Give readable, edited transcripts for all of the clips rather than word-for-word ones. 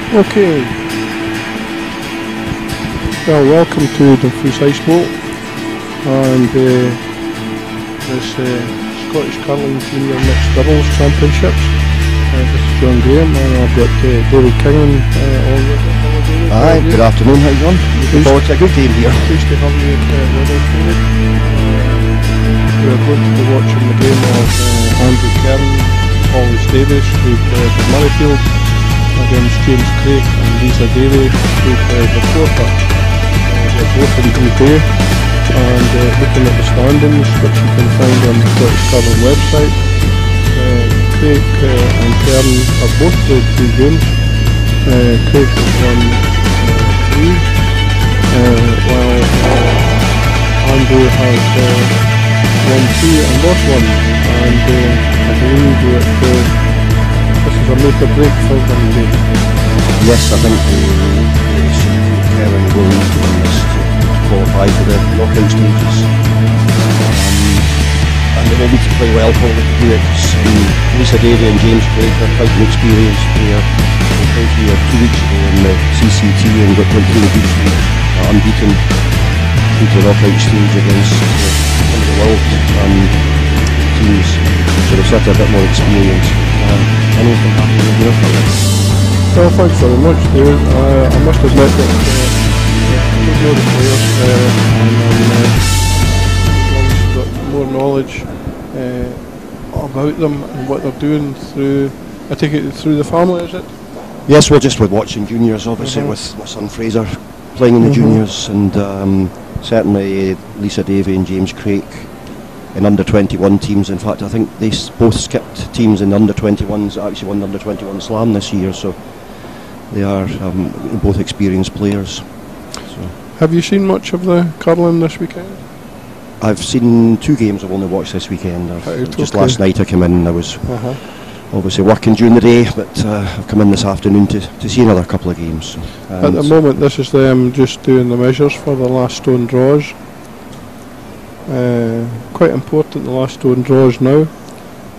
Okay. Well, welcome to Dumfries Icebowl and this Scottish Curling Junior Mixed Doubles Championships. This is John Graham and I've got David Kingham on with us. Hi, good afternoon, how are you going? Looking forward to a good game here. Pleased to have you with us, David. We're going to be watching the game of Andrew Kern, Hollis Davis, who played at Murrayfield, against James Craig and Lisa Davey, who played the quarter. They're both in Group A, and looking at the standings, which you can find on the Scottish Curling website, Craig and Kern have both played 2 games. Craig has won 3, while Andrew has won 2 and lost 1, and I believe that this is a make or break for them. Yes, I think Kevin will need to win this to qualify for the knockout stages. And they will need to play well for them to do it. Lisa Davey and James Craig are quite an experienced player. They played here 2 weeks ago in the CCT and got went through the group stage unbeaten through to the knockout stage against one of the world teams. So they've certainly a bit more experience. Anything happy with your colours? Well, thanks very much, David. I must admit that I don't know the players, and I've got more knowledge about them and what they're doing through, I take it through the family, is it? Yes, well, just with watching juniors, obviously, with my son Fraser playing in the juniors, and certainly Lisa Davey and James Craig in under-21 teams. In fact, I think they both skipped teams in the under-21s that actually won the under-21 slam this year, so they are both experienced players. So. Have you seen much of the curling this weekend? I've seen 2 games I've only watched this weekend. Just last night I came in and I was obviously working during the day, but I've come in this afternoon to see another couple of games. So, at the moment this is them just doing the measures for the last stone draws. Quite important, the last stone draws now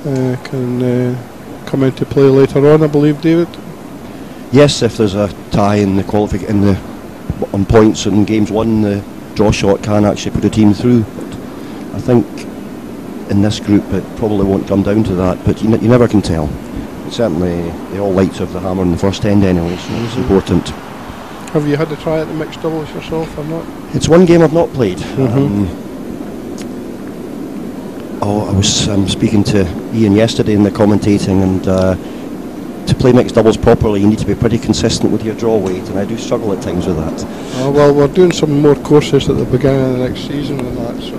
can come into play later on, I believe, David. Yes, if there's a tie in the on points in games 1, the draw shot can actually put a team through. I think in this group it probably won't come down to that, but you never can tell. But certainly they all like to have the hammer in the first end anyway, so it's important. Have you had a try at the mixed doubles yourself or not? It's one game I've not played. I was speaking to Ian yesterday in the commentating, and to play mixed doubles properly you need to be pretty consistent with your draw weight, and I do struggle at times with that. Well, we're doing some more courses at the beginning of the next season and that, so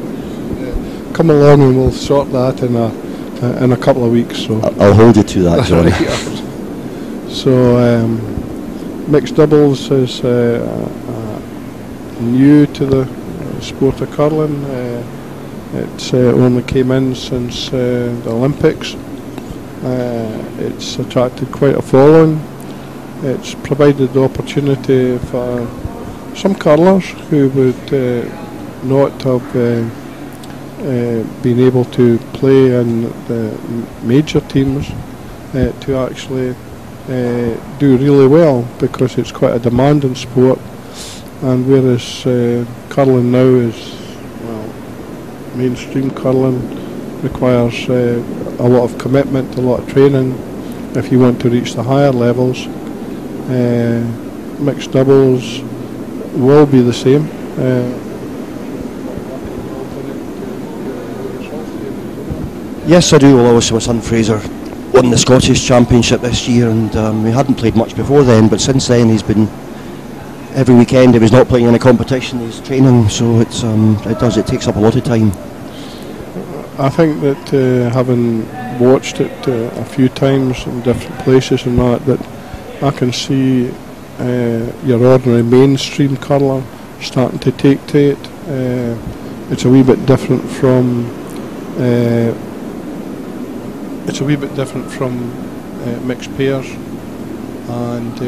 come along and we'll sort that in a couple of weeks. So I'll hold you to that, John. So mixed doubles is new to the sport of curling. It's only came in since the Olympics. It's attracted quite a following. It's provided the opportunity for some curlers who would not have been able to play in the major teams to actually do really well, because it's quite a demanding sport, and whereas curling now is, well, mainstream curling requires a lot of commitment, a lot of training if you want to reach the higher levels. Mixed doubles will be the same. Yes, I do. Well, obviously my son Fraser won the Scottish Championship this year, and he hadn't played much before then, but since then he's been every weekend. He was not playing in a competition, he's training, so it takes up a lot of time. I think that having watched it a few times in different places and that I can see your ordinary mainstream curler starting to take to it. It's a wee bit different from mixed pairs, and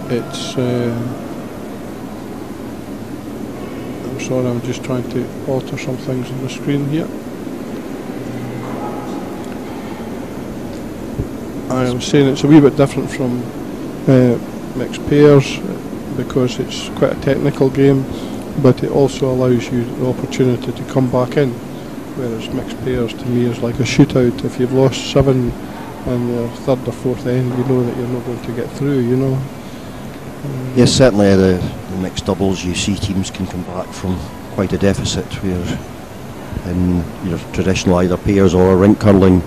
it's I'm sorry, I'm just trying to alter some things on the screen here. I was saying it's a wee bit different from mixed pairs because it's quite a technical game, but it also allows you the opportunity to come back in, whereas mixed pairs to me is like a shootout. If you've lost 7 and your third or fourth end, you know that you're not going to get through, you know. Yes, certainly the mixed doubles, you see teams can come back from quite a deficit, where in your traditional either pairs or rink curling,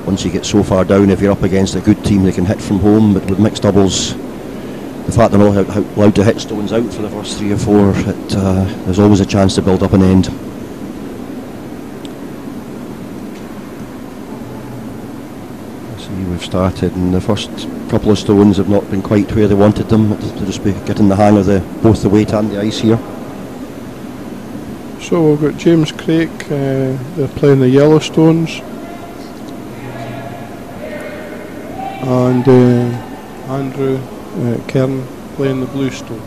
once you get so far down, if you're up against a good team, they can hit from home. But with mixed doubles, the fact they're not allowed to hit stones out for the first 3 or 4, there's always a chance to build up an end. See, we've started, and the first couple of stones have not been quite where they wanted them. They'll just be getting the hang of both the weight and the ice here. So we've got James Craik, they're playing the yellow stones, and Andrew Kern playing the blue stones.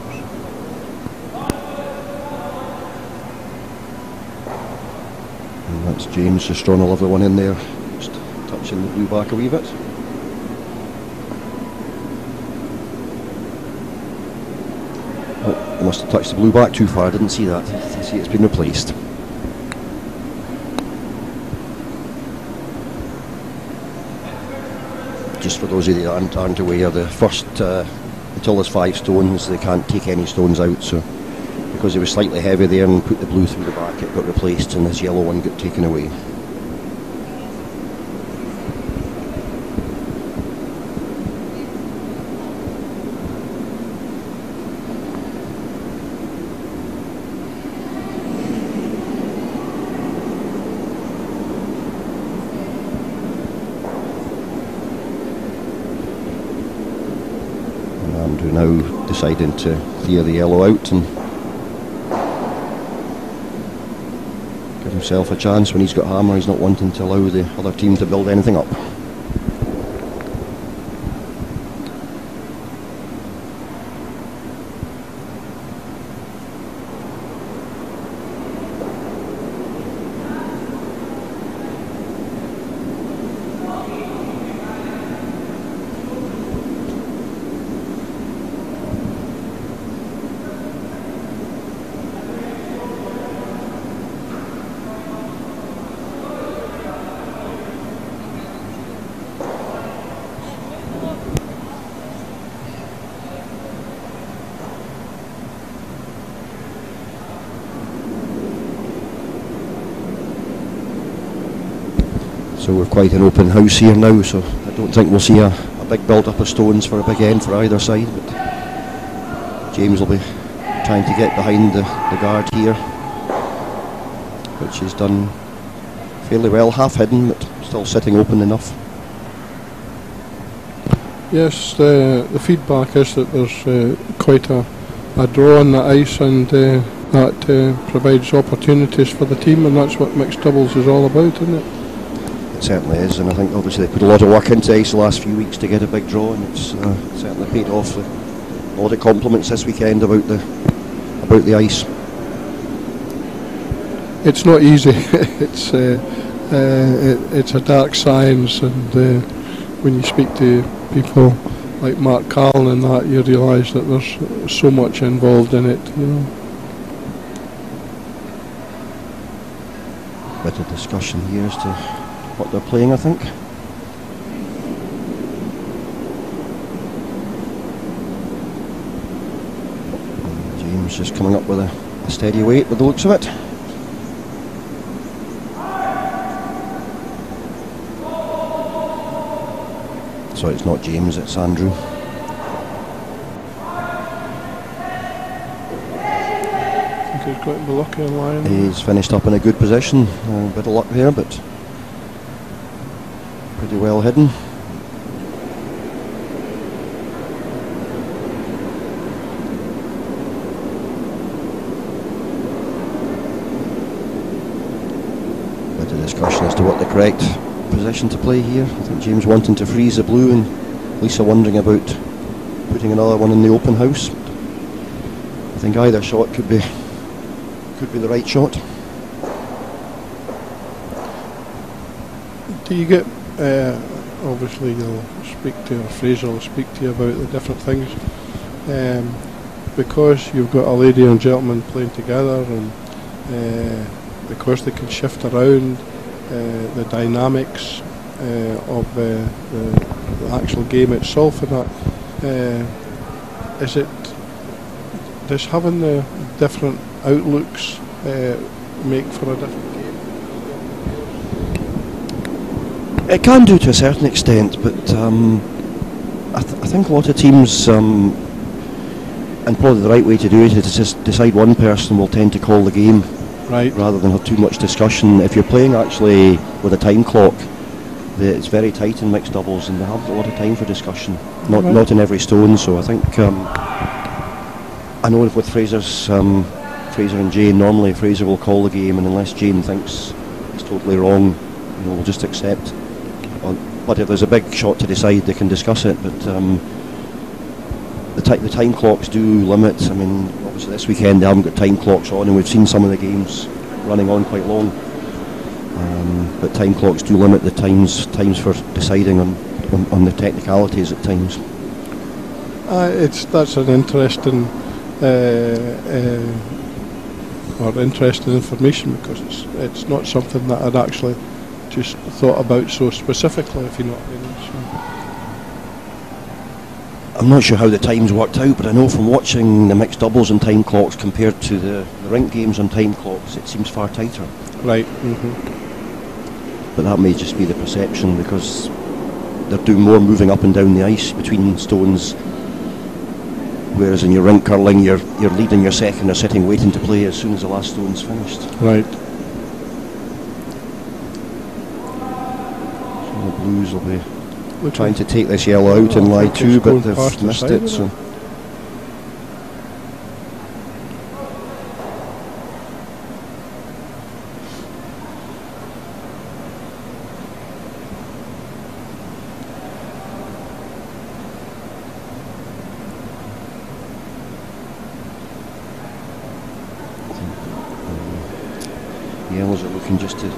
And that's James just throwing a lovely one in there, just touching the blue back a wee bit. Oh, I must have touched the blue back too far, I didn't see that. I see it's been replaced. Just for those of you that aren't aware, the first, until there's 5 stones, they can't take any stones out, so because it was slightly heavy there and put the blue through the back, it got replaced and this yellow one got taken away. Andrew now deciding to clear the yellow out and give himself a chance when he's got hammer. He's not wanting to allow the other team to build anything up. So we're quite an open house here now, so I don't think we'll see a big build-up of stones for a big end for either side, but James will be trying to get behind the guard here, which he's done fairly well, half hidden but still sitting open enough. Yes, the feedback is that there's quite a draw on the ice, and that provides opportunities for the team, and that's what mixed doubles is all about, isn't it? It certainly is, and I think obviously they put a lot of work into ice the last few weeks to get a big draw, and it's certainly paid off. A lot of compliments this weekend about the ice. It's not easy. It's a dark science, and when you speak to people like Mark Carlin and that, you realise that there's so much involved in it, you know. Bit of discussion here as to what they're playing, I think. And James just coming up with a steady weight with the looks of it. Sorry, it's not James, it's Andrew. I think he's going to be lucky in line. He's finished up in a good position. A bit of luck there, but pretty well hidden. Bit of discussion as to what the correct position to play here. I think James wanting to freeze the blue and Lisa wondering about putting another one in the open house. I think either shot could be the right shot. Do you get obviously you'll speak to, or Fraser will speak to you about the different things. Because you've got a lady and gentleman playing together, and because they can shift around, the dynamics of the actual game itself, and that, does having the different outlooks make for a different game? It can do to a certain extent, but I think a lot of teams, and probably the right way to do it is just decide one person will tend to call the game, right, rather than have too much discussion. If you're playing actually with a time clock, it's very tight in mixed doubles, and they have a lot of time for discussion. Not in every stone. So I think I know with Fraser and Jane, normally Fraser will call the game, and unless Jane thinks it's totally wrong, we'll just accept. But if there's a big shot to decide, they can discuss it. But the time clocks do limit. I mean, obviously this weekend they haven't got time clocks on, and we've seen some of the games running on quite long. But time clocks do limit the times for deciding on the technicalities at times. That's an interesting interesting information, because it's not something that I'd actually just thought about so specifically, if you know what I mean. So I'm not sure how the times worked out, but I know from watching the mixed doubles and time clocks compared to the rink games on time clocks, it seems far tighter. Right. But that may just be the perception, because they're doing more moving up and down the ice between stones, whereas in your rink curling, you're leading your second or sitting waiting to play as soon as the last stone's finished. Right. So the Blues will be trying to take this yellow out in lie 2, but they've missed it. So. Yellows are looking just to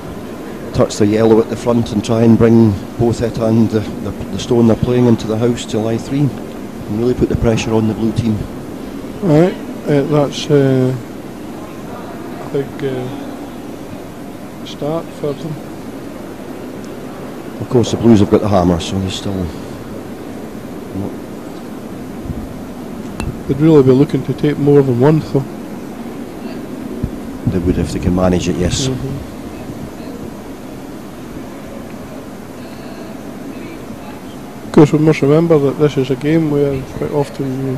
touch the yellow at the front and try and bring both it and the stone they're playing into the house to lie 3 and really put the pressure on the blue team. Alright, that's a big start for them. Of course the Blues have got the hammer, so they're still they'd really be looking to take more than one, though. They would if they can manage it, yes. Of course, we must remember that this is a game where quite often you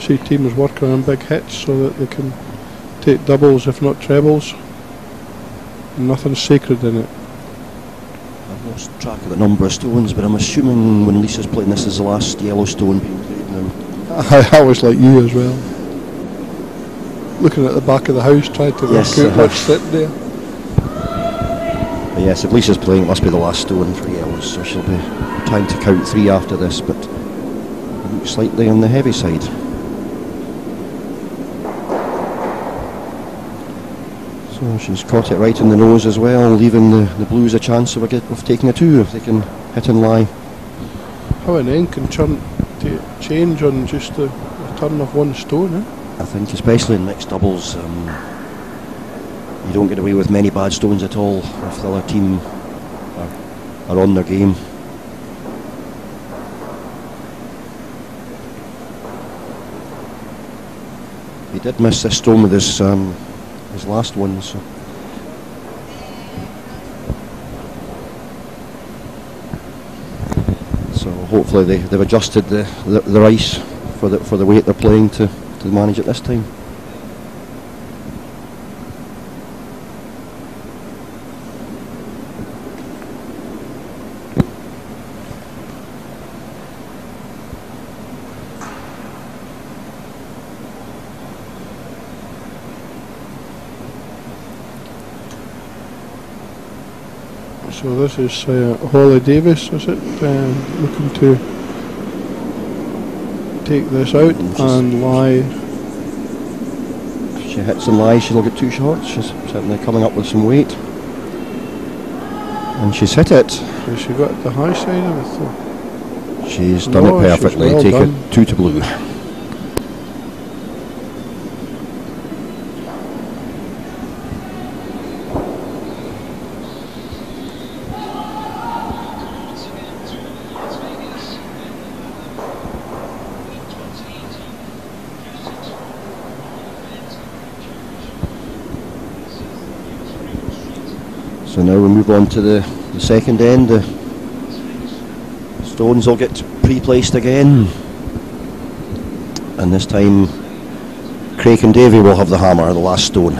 see teams working on big hits so that they can take doubles, if not trebles. Nothing's sacred in it. I've lost track of the number of stones, but I'm assuming when Lisa's playing, this is the last yellow stone being played now. I was like you as well, looking at the back of the house, trying to work out what's sitting there. But yes, if Lisa's playing, it must be the last stone for yellows, so she'll be trying to count 3 after this, but looks slightly on the heavy side. So she's caught it right in the nose as well, leaving the Blues a chance of taking a 2 if they can hit and lie. How an end can change on just the turn of one stone, eh? I think especially in mixed doubles, you don't get away with many bad stones at all if the other team are on their game. He did miss this stone with his last one, so hopefully they've adjusted the ice for the weight they're playing to manage it this time. So this is Holly Davis, is it? Looking to take this out and lie. If she hits and lies, she'll get 2 shots. She's certainly coming up with some weight. And she's hit it. So she got the high side of it. She's done it perfectly. Well Take done. it 2 to blue. So now we move on to the second end. The stones will get pre-placed again, and this time Craig and Davy will have the hammer, the last stone.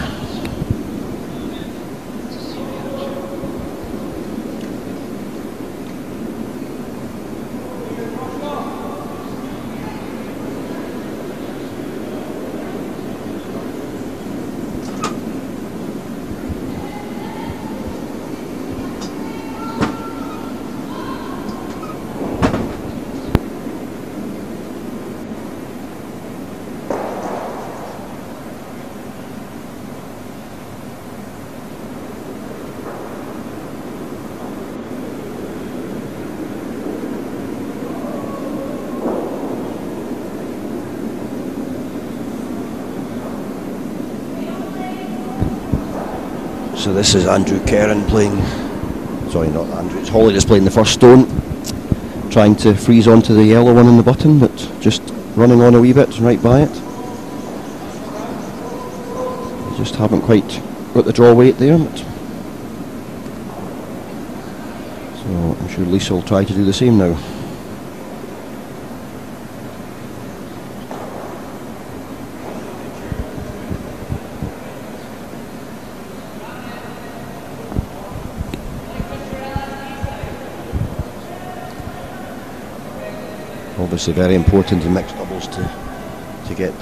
So this is Andrew Kerrin playing, sorry, not Andrew, it's Holly that's playing the first stone, trying to freeze onto the yellow one in the button, but just running on a wee bit right by it. They just haven't quite got the draw weight there. But so I'm sure Lisa will try to do the same now. Obviously very important in mixed doubles to get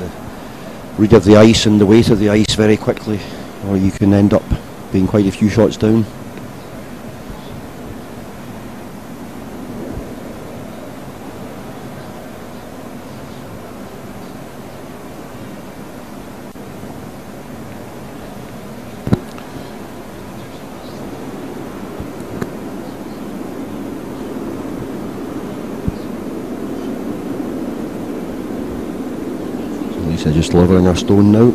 rid of the ice and the weight of the ice very quickly, or you can end up being quite a few shots down. Lisa just delivering her stone now.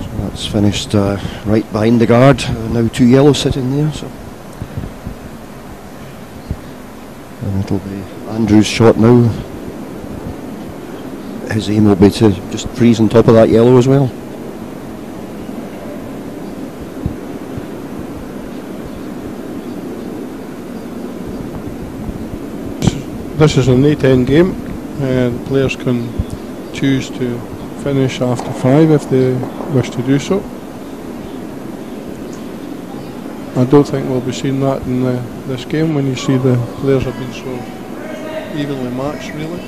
So that's finished right behind the guard. Now 2 yellows sitting there. So. And it'll be Andrew's shot now. His aim will be to just freeze on top of that yellow as well. This is an 8-end game. The players can choose to finish after 5 if they wish to do so. I don't think we'll be seeing that in this game when you see the players have been so evenly matched, really.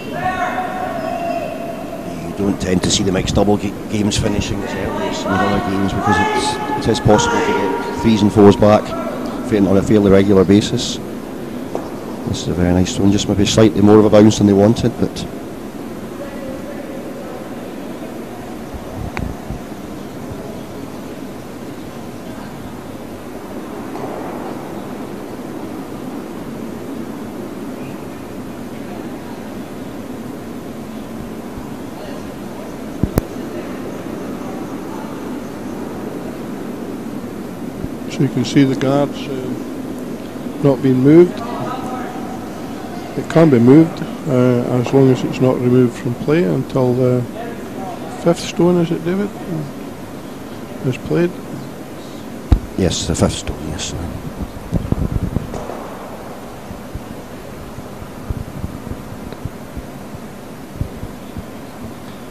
You don't tend to see the mixed double games finishing as early as some other games because it is possible to get 3s and 4s back on a fairly regular basis. This is a very nice one, just maybe slightly more of a bounce than they wanted, but so you can see the guards not being moved. It can be moved as long as it's not removed from play until the 5th stone, is it, David, is played? yes, the 5th stone, yes.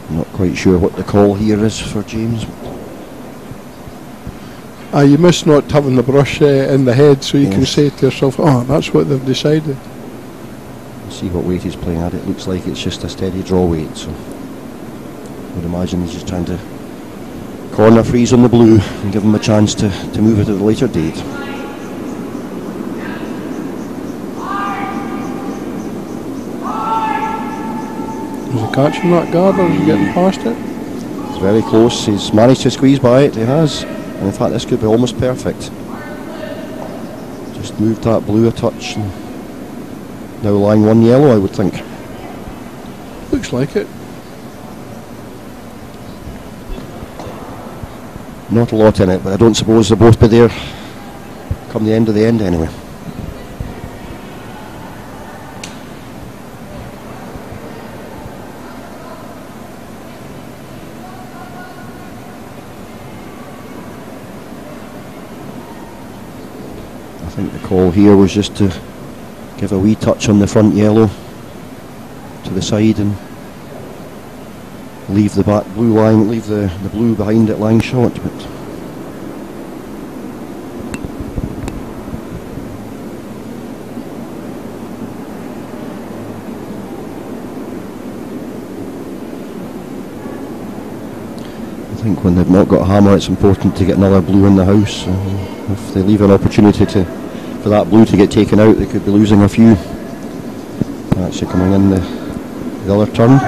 I'm not quite sure what the call here is for James. You miss not having the brush in the head, so you can say to yourself, oh, that's what they've decided. See what weight he's playing at. It looks like it's just a steady draw weight. So I would imagine he's just trying to corner freeze on the blue and give him a chance to move it at a later date. Is he catching that guard or is he getting past it? It's very close. He's managed to squeeze by it. He has. And in fact, this could be almost perfect. Just moved that blue a touch. And now lying 1 yellow, I would think. Looks like it. Not a lot in it, but I don't suppose they'll both be there come the end of the end anyway. I think the call here was just to give a wee touch on the front yellow to the side and leave the back blue lying, leave the blue behind it lying short. But I think when they've not got a hammer, it's important to get another blue in the house. If they leave an opportunity for that blue to get taken out, they could be losing a few. Actually coming in the other turn.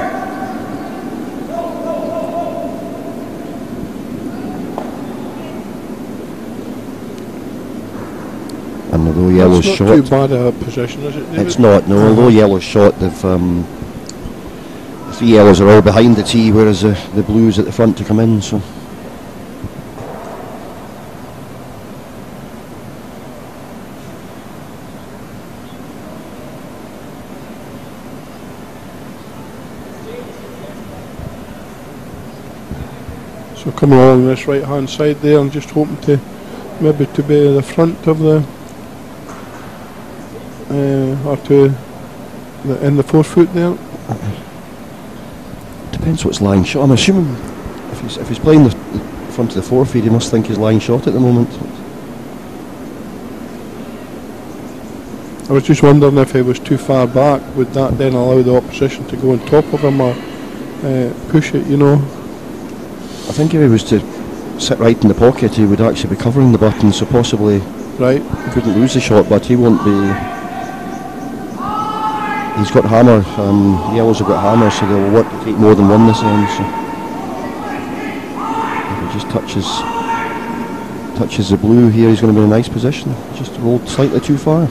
And although yellow's shot, it's not too bad a position, is it, David? It's not. No, although yellow's shot, they've the 3 yellows are all behind the tee, whereas the blue's at the front to come in. So. So coming along this right hand side there, I'm just hoping to maybe to be the front of the or to in the 4 foot there. Depends what's lying short. I'm assuming if he's playing the front of the 4 feet, he must think he's lying short at the moment. I was just wondering if he was too far back, would that then allow the opposition to go on top of him or push it, you know? I think if he was to sit right in the pocket, he would actually be covering the button, so possibly right. He couldn't lose the shot, but he won't be. He's got hammer. The yellows have got hammer, so they'll want to take more than one this end. So if he just touches the blue here, he's going to be in a nice position. Just rolled slightly too far.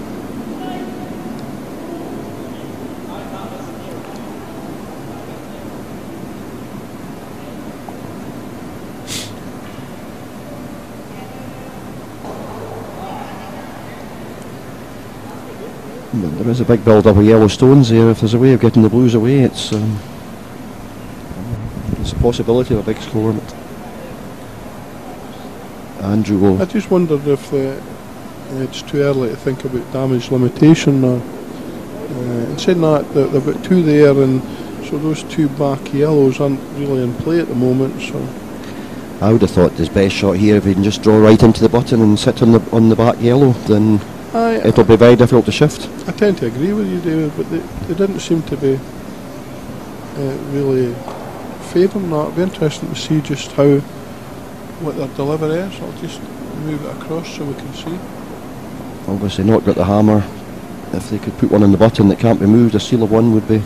There is a big build-up of yellow stones there. If there's a way of getting the blues away, it's a possibility of a big score. But Andrew will. I just wondered if it's too early to think about damage limitation. Or, and saying that they've got 2 there, and so those 2 back yellows aren't really in play at the moment. So I would have thought his best shot here, if he can just draw right into the button and sit on the back yellow, then it'll be very difficult to shift. I tend to agree with you, David, but they didn't seem to be really favouring that. It'll be interesting to see just what their delivery is. I'll just move it across so we can see. Obviously not got the hammer. If they could put one in the button that can't be moved, a seal of 1 would be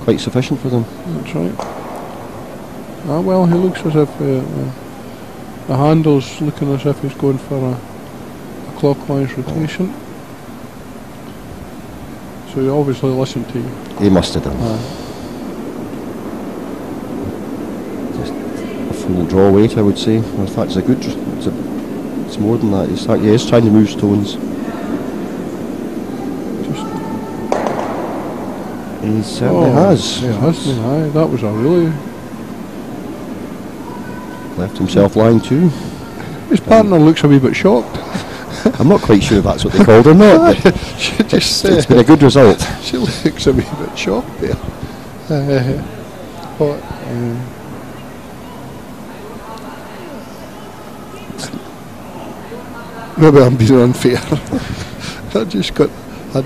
quite sufficient for them. That's right. Well, he looks as if the handle's looking as if he's going for a clockwise rotation. So he obviously listened to you. He must have done. Just a full draw weight, I would say. In fact, it's more than that. He is trying to move stones. He certainly has. He has been. That was a really. Left himself lying too. His partner looks a wee bit shocked. I'm not quite sure if that's what they called or not. It's been a good result. She looks a wee bit shocked there. Maybe I'm being unfair. I just had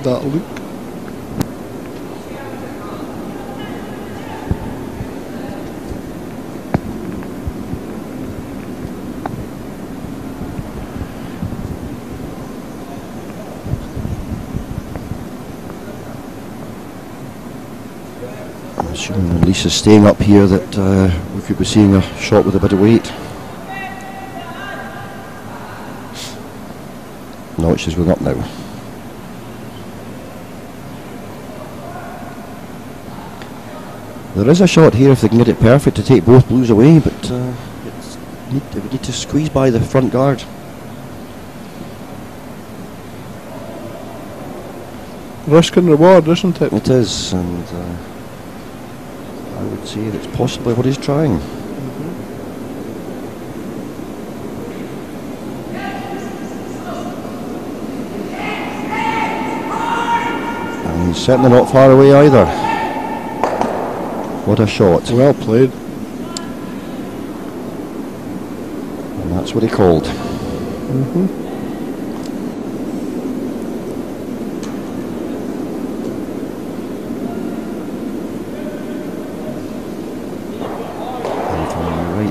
that look. Lisa's staying up here that we could be seeing a shot with a bit of weight. No, she's going up now. There is a shot here if they can get it perfect to take both blues away, but we need to squeeze by the front guard. Risk and reward, isn't it? It is, and I would say that's possibly what he's trying. And he's certainly not far away either. What a shot. Well played. And that's what he called.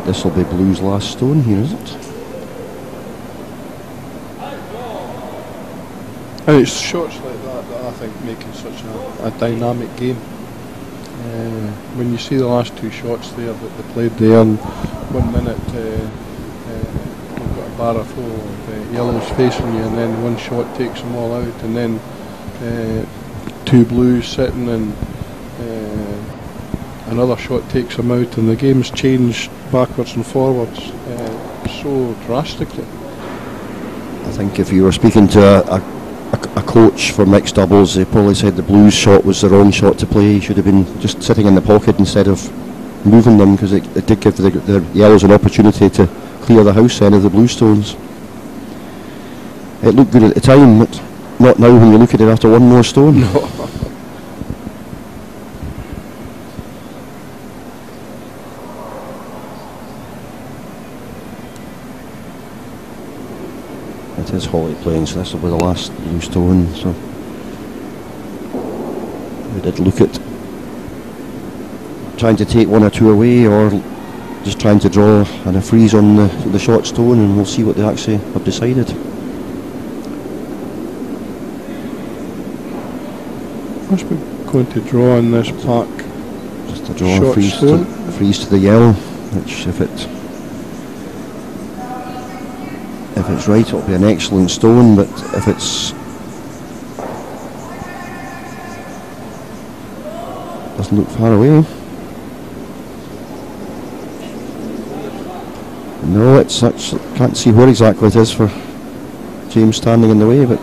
This will be blue's last stone here, is it? And it's shots like that that I think make it such a dynamic game. When you see the last two shots there that they played there, and 1 minute you've got a barra full of yellows facing you, and then one shot takes them all out, and then two blues sitting, and another shot takes them out, and the game's changed backwards and forwards so drastically. I think if you were speaking to a coach for mixed doubles, they probably said the blues shot was the wrong shot to play. He should have been just sitting in the pocket instead of moving them, because it did give the yellows an opportunity to clear the house end of the blue stones. It looked good at the time, but not now when you look at it after one more stone. No. It is Holly playing, so this will be the last blue stone. So we did look at trying to take one or two away, or just trying to draw and a freeze on the short stone, and we'll see what they actually have decided. Must be going to draw in this pack. Just a draw and freeze to the yellow, which if it's right, it'll be an excellent stone, but if it's doesn't look far away. No, it's such, can't see where exactly it is for James standing in the way, but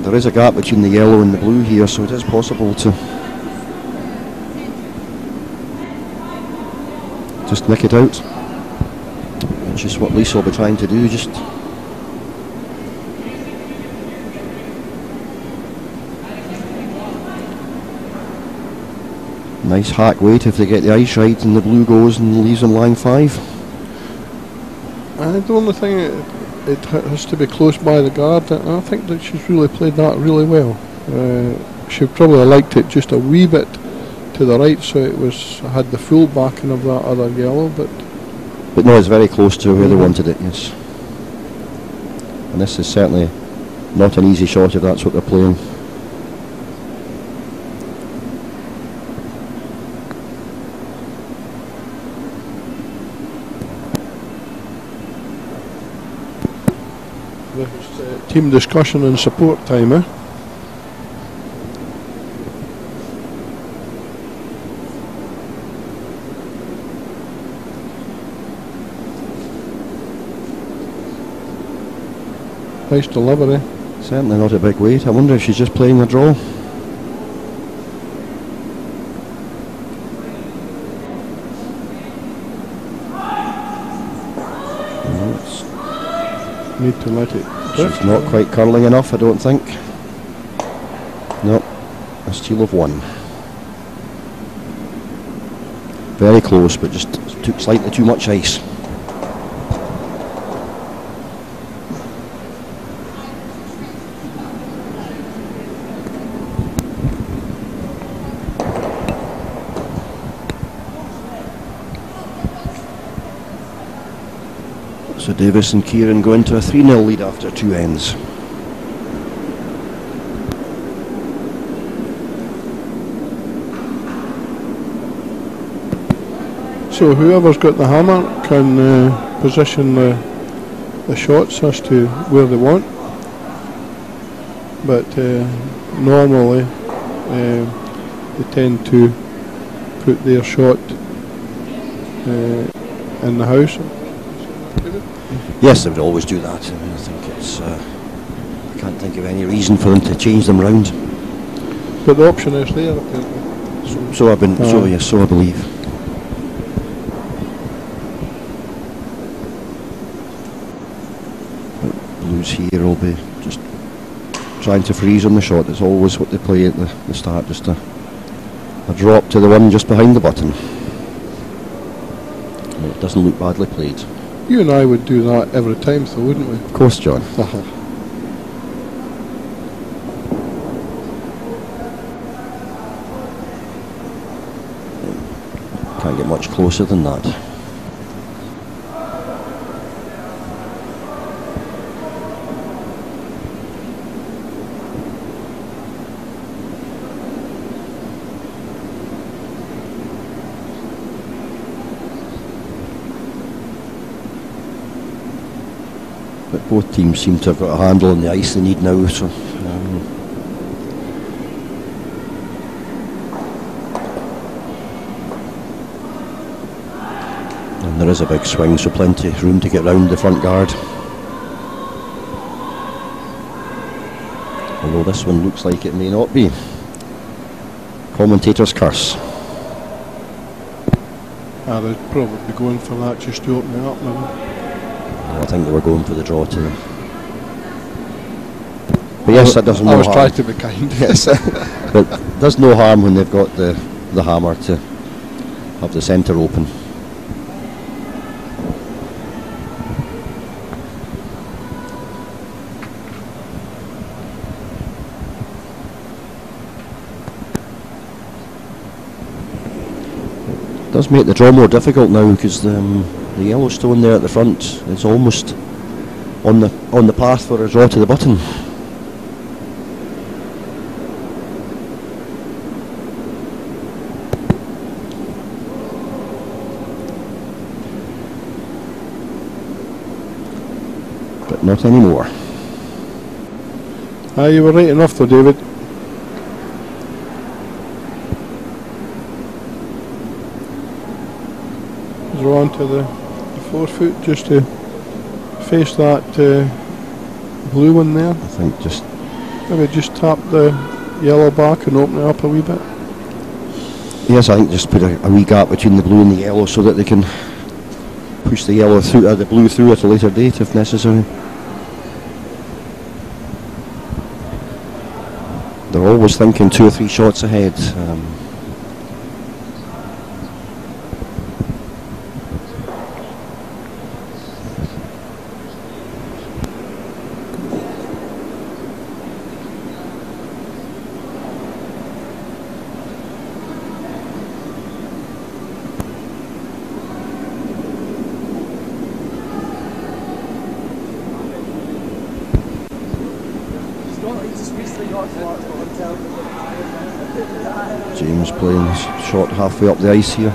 there is a gap between the yellow and the blue here, so it is possible to just nick it out. Which is what Lisa will be trying to do, just nice hack weight if they get the ice right and the blue goes and leaves them lying 5. The only thing, it has to be close by the guard. I think that she's really played that really well. She probably liked it just a wee bit to the right, so it had the full backing of that other yellow, but no, it's very close to where they wanted it, yes. And this is certainly not an easy shot if that's what they're playing. This team discussion and support time, eh? Nice delivery. Certainly not a big weight. I wonder if she's just playing a draw. Need to let it drift. She's not quite curling enough, I don't think. No, a steal of 1. Very close, but just took slightly too much ice. So Davis and Kieran go into a 3-0 lead after 2 ends. So whoever's got the hammer can position the shots as to where they want, but normally they tend to put their shot in the house. Yes, they would always do that. I mean, I think it's. I can't think of any reason for them to change them round. But the option is there, apparently. So I've been. So yes, so I believe. But Blues here will be just trying to freeze on the shot. It's always what they play at the start, just a drop to the one just behind the button. And it doesn't look badly played. You and I would do that every time, though, wouldn't we? Of course, John. Can't get much closer than that. But both teams seem to have got a handle on the ice they need now, so and there is a big swing, so plenty of room to get round the front guard. Although this one looks like it may not be. Commentator's curse. They'd probably be going for that just to open it up, maybe. I think they were going for the draw to them. But yes, that does no harm. I was trying to be kind. Yes, but does no harm when they've got the hammer to have the centre open. It does make the draw more difficult now because the yellow stone there at the front is almost on the path for a draw to the button. But not anymore. You were right enough though, David. Draw onto the 4 foot just to face that blue one there. I think just maybe just tap the yellow back and open it up a wee bit. Yes, I think just put a wee gap between the blue and the yellow so that they can push the yellow through, the blue through at a later date if necessary. They're always thinking 2 or 3 shots ahead. James playing his shot halfway up the ice here.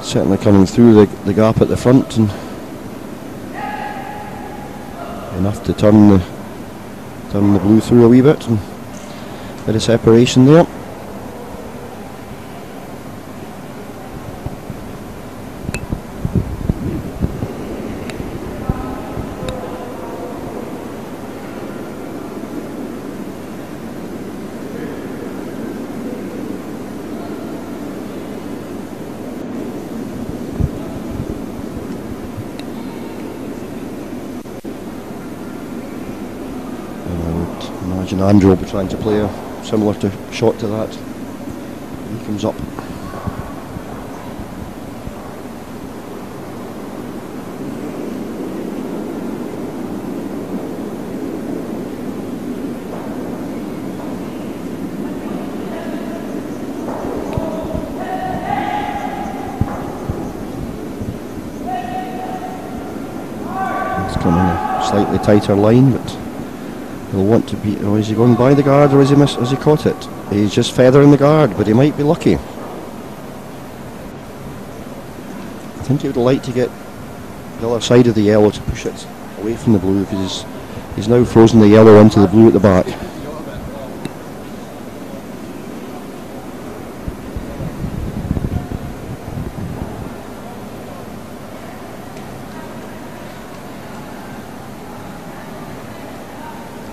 Certainly coming through the gap at the front and enough to turn the blue through a wee bit and a bit of separation there. And Andrew will be trying to play a similar shot to that. He comes up. It's coming a slightly tighter line, but he'll want to be. Oh, is he going by the guard or has he caught it? He's just feathering the guard, but he might be lucky. think he would like to get the other side of the yellow to push it away from the blue, because he's now frozen the yellow onto the blue at the back.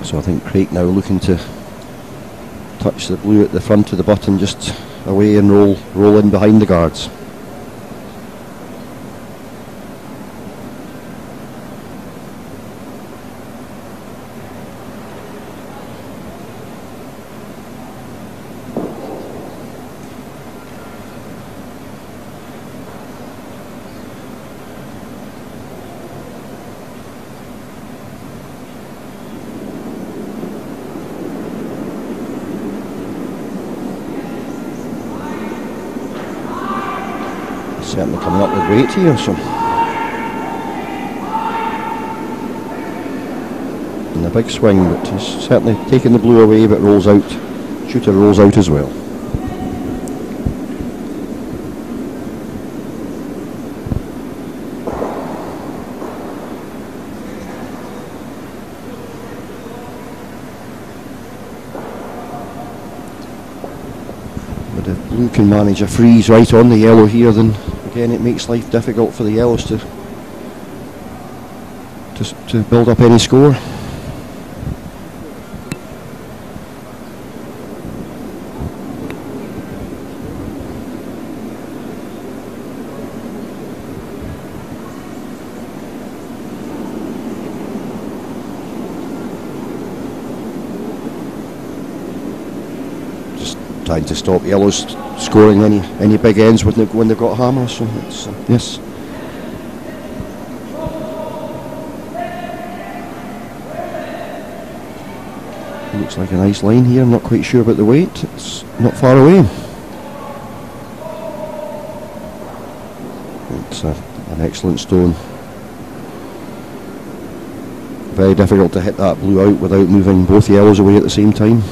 So I think Craig now looking to touch the blue at the front of the button just away and roll in behind the guards. Certainly coming up with weight here, so. And a big swing, but he's certainly taking the blue away, but rolls out. Shooter rolls out as well. But if blue can manage a freeze right on the yellow here, then again it makes life difficult for the yellows to build up any score. Just trying to stop yellows scoring any big ends when they've got hammers. So it's, yes. Looks like a nice line here. I'm not quite sure about the weight. It's not far away. It's an excellent stone. Very difficult to hit that blue out without moving both yellows away at the same time.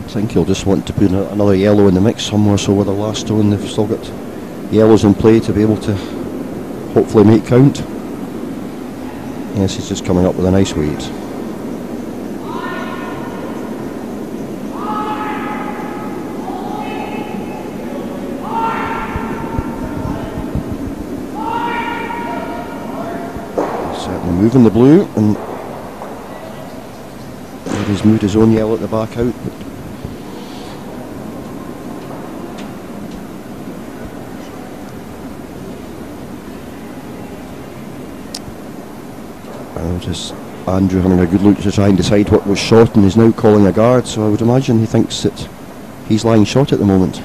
I think he'll just want to put another yellow in the mix somewhere, so with the last stone they've still got yellows in play to be able to hopefully make count. Yes, he's just coming up with a nice weight. Certainly moving the blue, and he's moved his own yellow at the back out. Just Andrew having a good look to try and decide what was shot, and is now calling a guard, so I would imagine he thinks that he's lying short at the moment.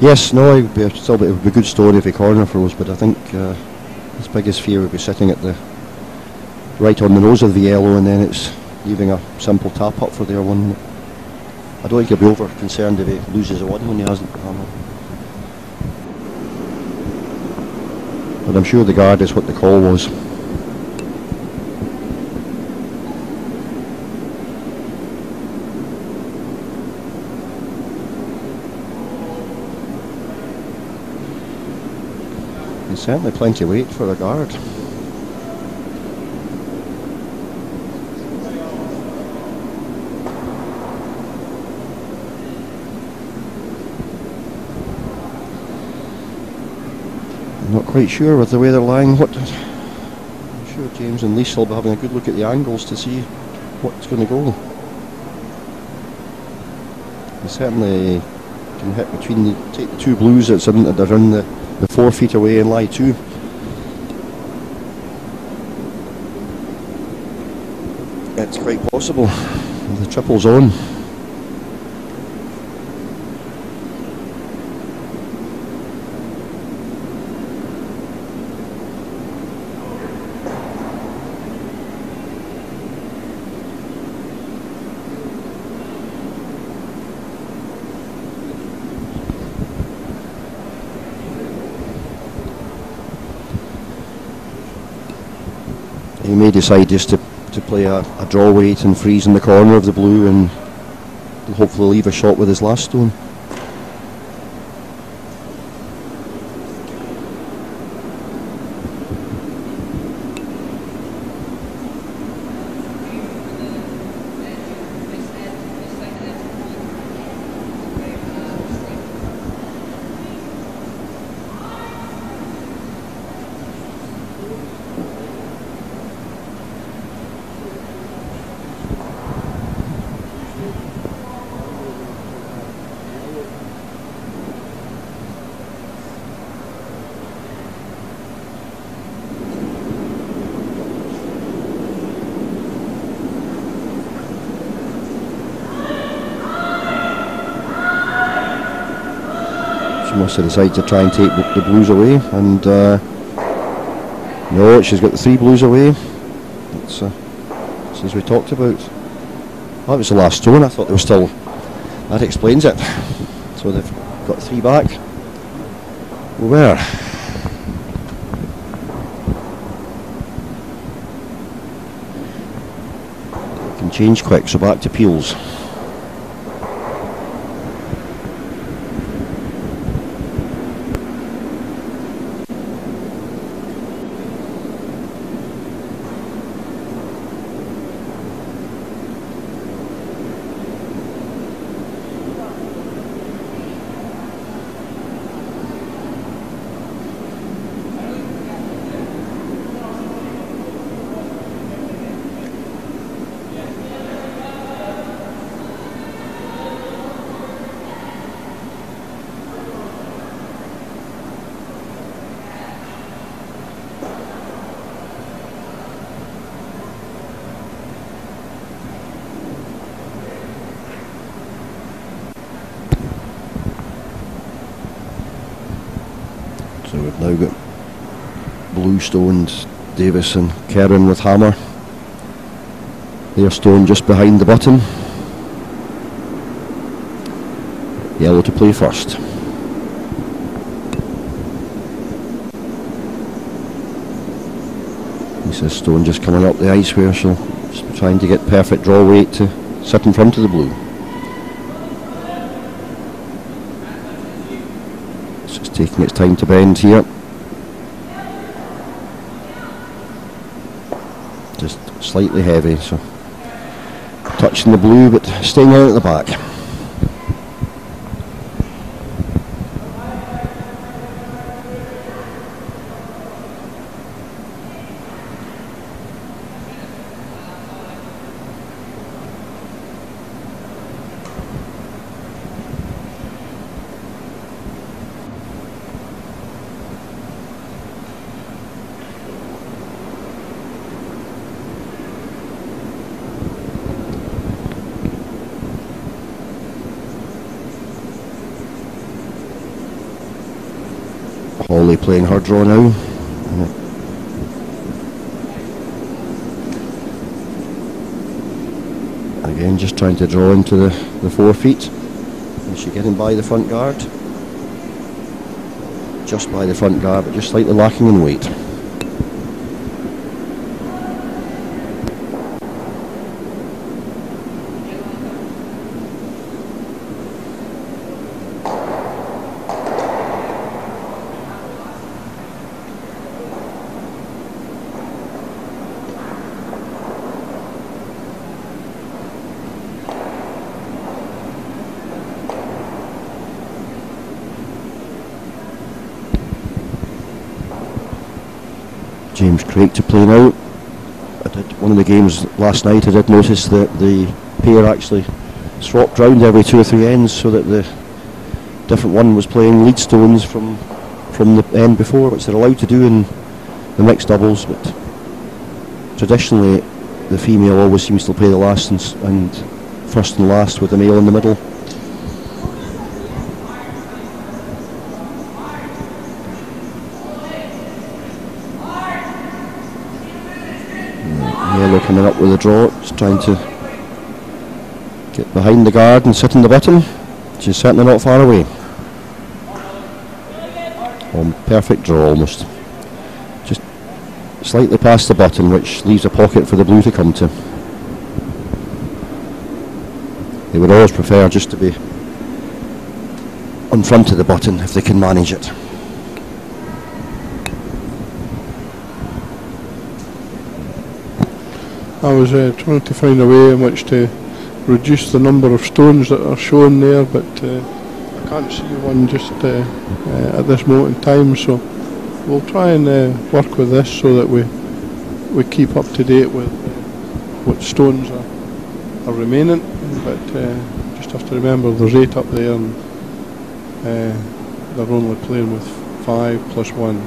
Yes, no, it would be a good story if a corner froze, but I think his biggest fear would be sitting at the right on the nose of the yellow, and then it's leaving a simple tap up for their one. I don't think he'll be over concerned if he loses a one when he hasn't the hammer. But I'm sure the guard is what the call was. There's certainly plenty of weight for a guard. Not quite sure with the way they're lying. I'm sure James and Lisa will be having a good look at the angles to see what's going to go. They certainly can hit between take the two blues that's in, that are in the 4 feet away and lie two. It's quite possible. The triple's on. He may decide just to play a draw weight and freeze in the corner of the blue and hopefully leave a shot with his last stone. Must have decided to try and take the blues away, and no, she's got the 3 blues away. It's as we talked about. That was the last stone. I thought they were still. That explains it. So they've got 3 back. We were. Can change quick. So back to Peels. So we've now got blue stones, Davis and Kerrin with hammer. Their stone just behind the button. Yellow to play first. Lisa's stone just coming up the ice where she'll be trying to get perfect draw weight to sit in front of the blue. Taking its time to bend here. Just slightly heavy, so touching the blue but staying out at the back. Holly playing her draw now. Again, just trying to draw into the 4 feet. Is she getting by the front guard? Just by the front guard, but just slightly lacking in weight. James Craig to play now. One of the games last night, I did notice that the pair actually swapped round every 2 or 3 ends, so that the different one was playing lead stones from the end before, which they're allowed to do in the mixed doubles, but traditionally the female always seems to play the last and first and last, with the male in the middle. Yellow coming up with a draw, just trying to get behind the guard and sit in the bottom. She's certainly not far away. Perfect draw almost. Just slightly past the button, which leaves a pocket for the blue to come to. They would always prefer just to be on front of the button if they can manage it. I was trying to find a way in which to reduce the number of stones that are shown there, but I can't see one just at this moment in time, so we'll try and work with this so that we keep up to date with what stones are remaining, but just have to remember there's 8 up there, and they're only playing with 5 plus 1.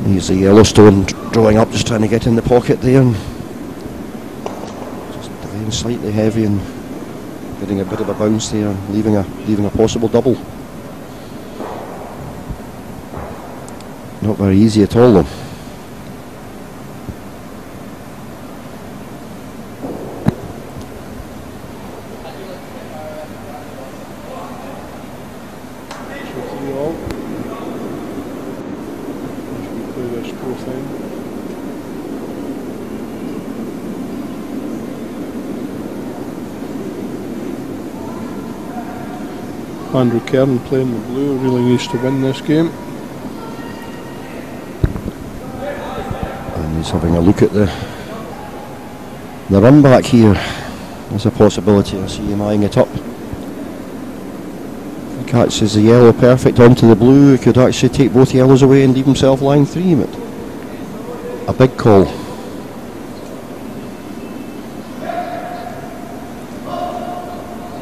Here's the Yellowstone drawing up, just trying to get in the pocket there, and just again slightly heavy and getting a bit of a bounce there, leaving a possible double. Not very easy at all though. Andrew Kern playing the blue, really needs to win this game. And he's having a look at the run back here. There's a possibility. I see him eyeing it up. If he catches the yellow perfect onto the blue, he could actually take both yellows away and leave himself line 3, but a big call.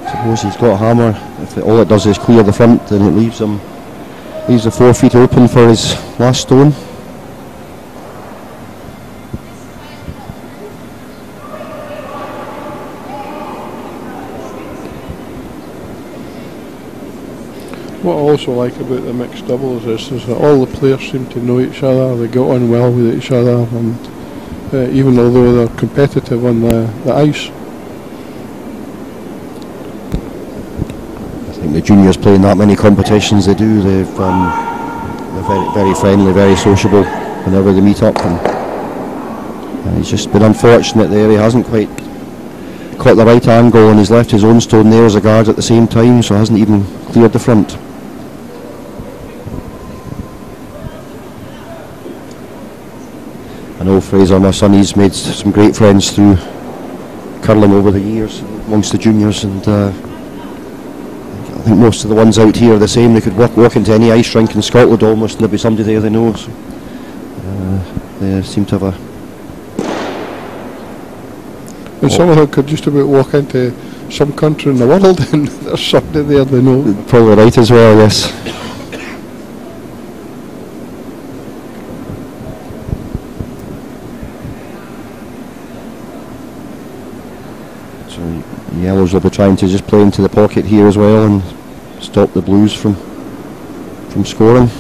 Suppose he's got a hammer. If all it does is clear the front, then it leaves him Leaves the 4 feet open for his last stone. What I also like about the mixed doubles is that all the players seem to know each other, they get on well with each other, and even although they're competitive on the ice. I think the juniors play in that many competitions, they do. They're very, very friendly, very sociable whenever they meet up. And he's just been unfortunate there. He hasn't quite caught the right angle, and he's left his own stone there as a guard at the same time, so hasn't even cleared the front. I know Fraser, my son, he's made some great friends through curling over the years amongst the juniors, and I think most of the ones out here are the same. They could walk into any ice rink in Scotland almost and there'll be somebody there they know. So, they seem to have a... And some of them could just about walk into some country in the world and there's somebody there they know. Probably right as well, yes. So yellows will be trying to just play into the pocket here as well and stop the blues from scoring.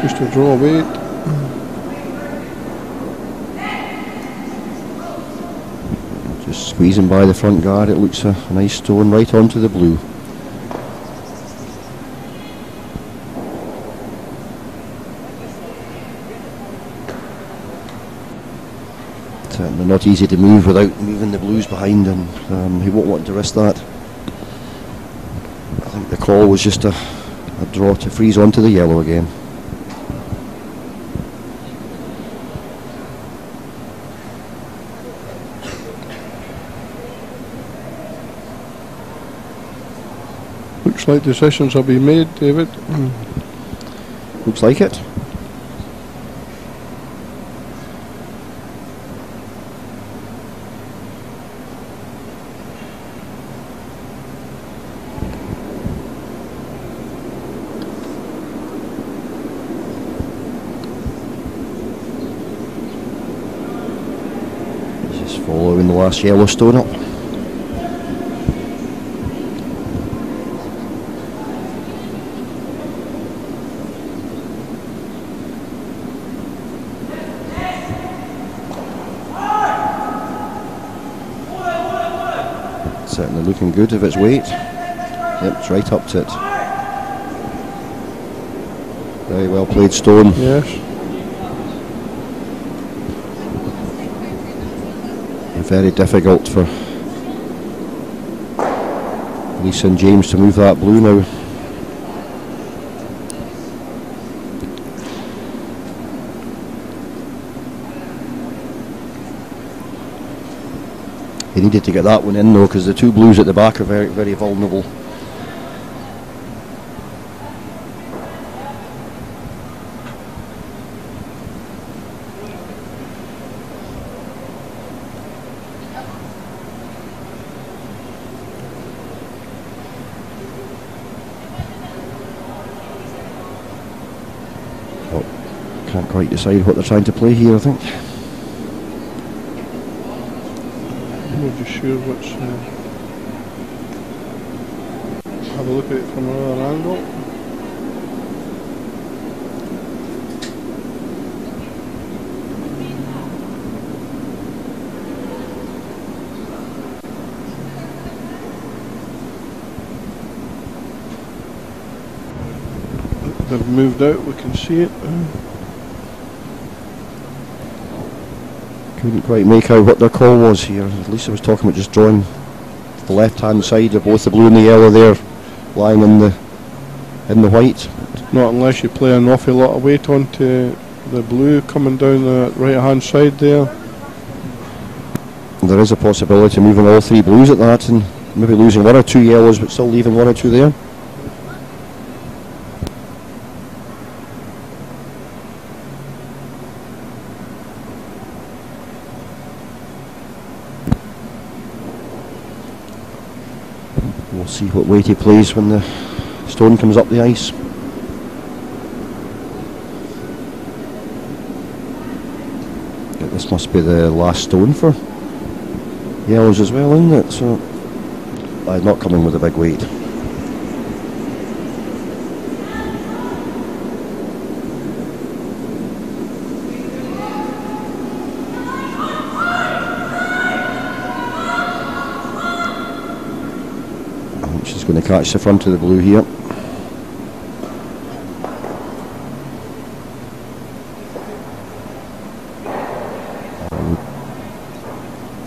Just a draw weight. Just squeezing by the front guard, it looks a nice stone right onto the blue. Certainly not easy to move without moving the blues behind, and he won't want to risk that. I think the call was just a draw to freeze onto the yellow again. Looks like decisions will be made, David. Looks like it. Just following the last yellow stone up. Certainly looking good of its weight. Yep, it's right up to it. Very well played stone. Yes. And very difficult for Lisa and James to move that blue now. He needed to get that one in though, because the two blues at the back are very, very vulnerable. Oh, can't quite decide what they're trying to play here, I think. I'm not just sure which. Have a look at it from another angle. They've moved out, we can see it. Couldn't quite make out what their call was here. Lisa was talking about just drawing the left hand side of both the blue and the yellow there, lying in the white. Not unless you play an awful lot of weight onto the blue coming down the right hand side there. There is a possibility of moving all three blues at that, and maybe losing one or two yellows, but still leaving one or two there. We'll see what weight he plays when the stone comes up the ice. Yeah, this must be the last stone for yellows as well, isn't it? So, not coming with a big weight. She's going to catch the front of the blue here.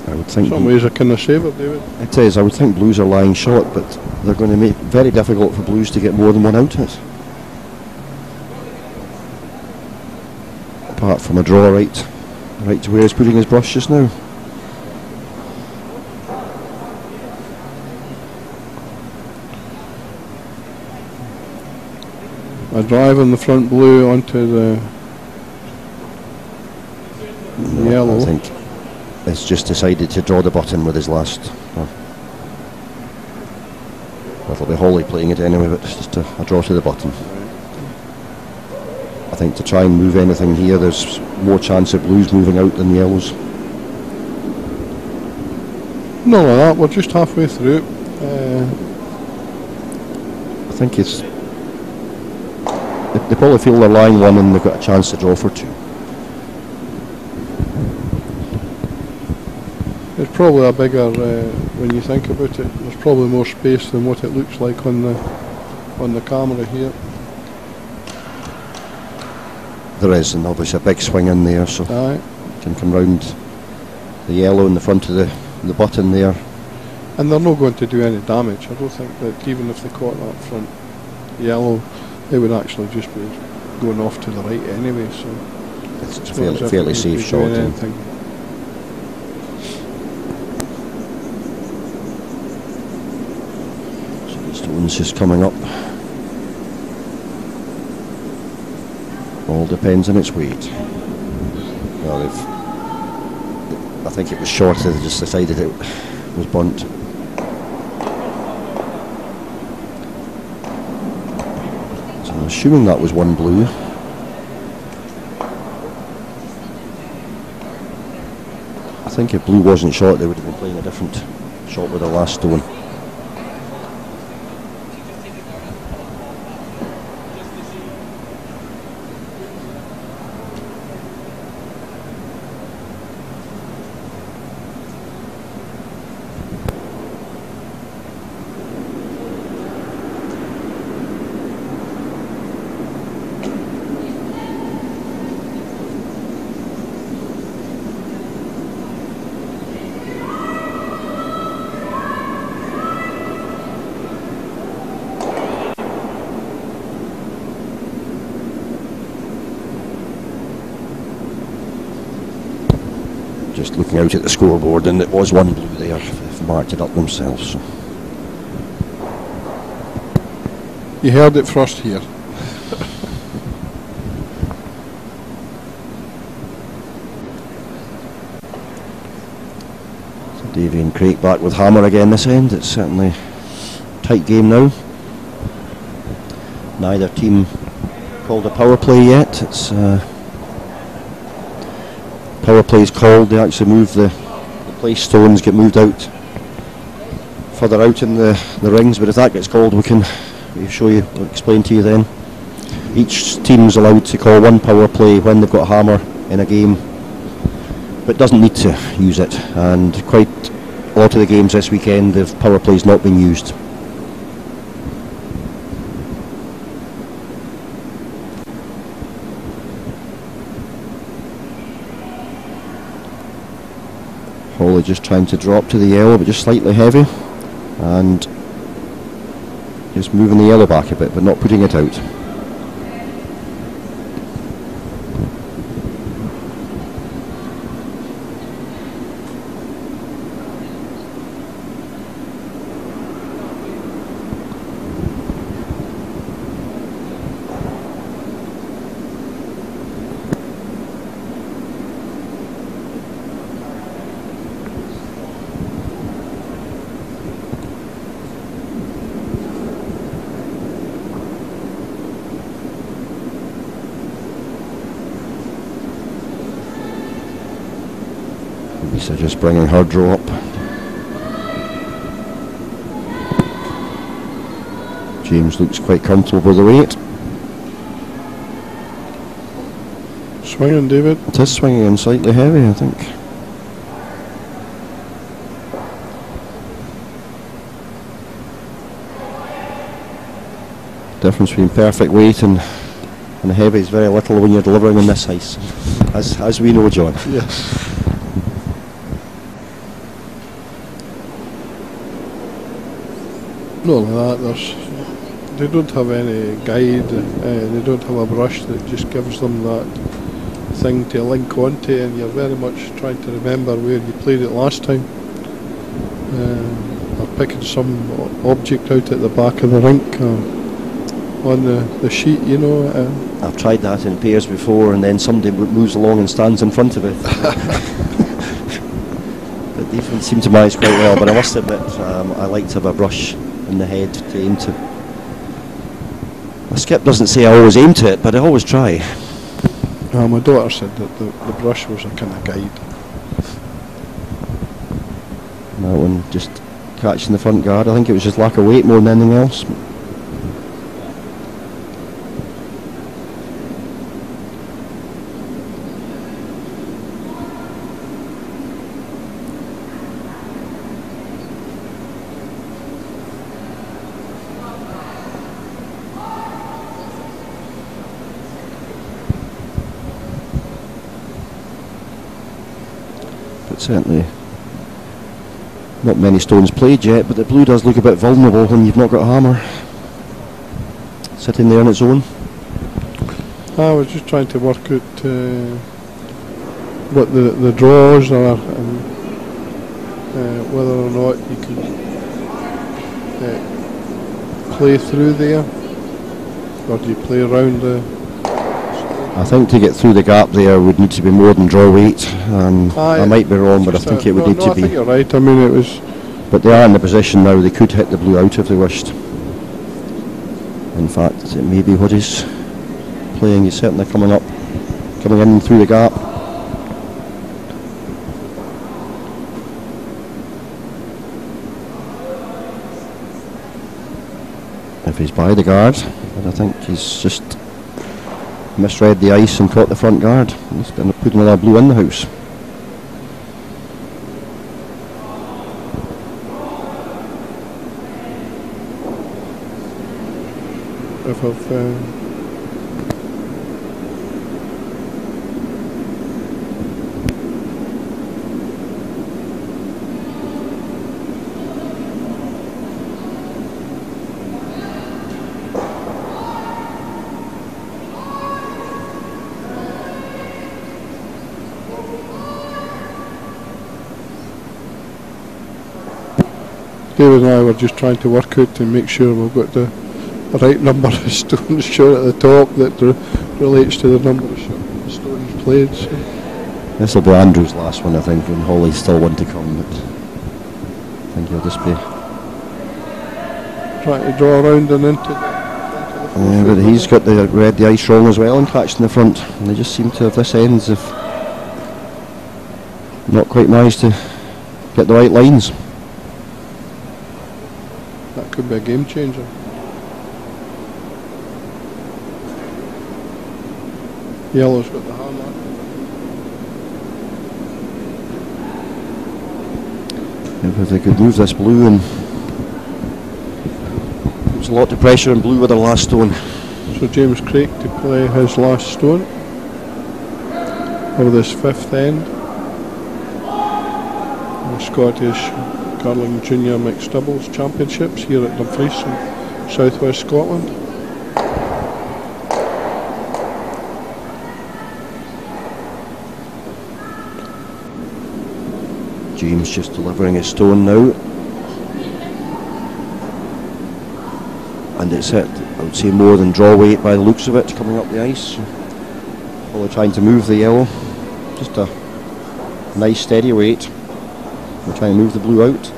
I would think. Some ways I couldn't save it, David. It is. I would think blues are lying short, but they're going to make it very difficult for blues to get more than one out of it. Apart from a draw right to where he's putting his brush just now. A drive on the front blue onto the yellow. I think he's just decided to draw the button with his last. It'll be Holly playing it anyway, but it's just a draw to the button. I think to try and move anything here, there's more chance of blues moving out than yellows. No, like that. We're just halfway through. I think it's. They probably feel they're lying one and they've got a chance to draw for two. It's probably a bigger, when you think about it, there's probably more space than what it looks like on the camera here. There is, and obviously a big swing in there, so Aye. Can come round the yellow in the front of the button there. And they're not going to do any damage. I don't think that even if they caught that front yellow, they would actually just be going off to the right anyway. So it's a fairly safe shot. So the stone's just coming up. All depends on its weight. Well, I think it was short, they just decided it was burnt. So I'm assuming that was one blue. I think if blue wasn't short, they would have been playing a different shot with the last stone. Just looking out at the scoreboard, and it was one blue there. They've marked it up themselves. So. You heard it first here. So Davy and Craig back with hammer again this end. It's certainly a tight game now. Neither team called a power play yet. It's power plays called, they actually move the place stones, get moved out further out in the rings, but if that gets called, we'll explain to you then. Each team's allowed to call one power play when they've got a hammer in a game, but doesn't need to use it, and quite a lot of the games this weekend, the power play's not been used. Holly just trying to drop to the yellow, but just slightly heavy, and just moving the yellow back a bit, but not putting it out. Lisa just bringing her draw up. James looks quite comfortable with the weight. Swinging, David. It is swinging and slightly heavy, I think. Difference between perfect weight and heavy is very little when you're delivering on this ice, as we know, John. Yes. Not like that. They don't have any guide. They don't have a brush that just gives them that thing to link onto, and you're very much trying to remember where you played it last time. Or picking some object out at the back of the rink on the sheet, you know. I've tried that in pairs before, and then somebody moves along and stands in front of it. But they don't seem to manage quite well, but I must admit, I like to have a brush in the head to aim to. My skip doesn't say I always aim to it, but I always try. My daughter said that the brush was a kind of guide. That one just catching the front guard. I think it was just lack of weight more than anything else. Certainly not many stones played yet, but the blue does look a bit vulnerable when you've not got a hammer sitting there on its own. I was just trying to work out what the draws are, and whether or not you can play through there, or do you play around the. I think to get through the gap there would need to be more than draw weight. I might be wrong, but I think it would need to be. I think you're right. I mean, it was. But they are in the position now; they could hit the blue out if they wished. In fact, it may be what he's playing. He's certainly coming in through the gap. If he's by the guard, but I think he's just misread the ice and caught the front guard. He's going to put another blue in the house. If I've David and I were just trying to work out to make sure we've got the right number of stones shown at the top that relates to the number of stones played. So. This will be Andrew's last one, I think, and Holly's still one to come, but I think he'll just be trying to draw around and into the yeah, but he's got read the ice wrong as well and catching the front, and they just seem to have this end as if not quite managed to get the right lines. That could be a game changer. Yellow's got the hammer. If they could move this blue, and there's a lot of pressure on blue with their last stone. So James Craig to play his last stone of this fifth end. The Scottish Curling Junior Mixed Doubles Championships here at Dumfries in southwest Scotland. James just delivering his stone now, and it's hit, I would say, more than draw weight by the looks of it coming up the ice. Probably trying to move the yellow, just a nice steady weight. We're trying to move the blue out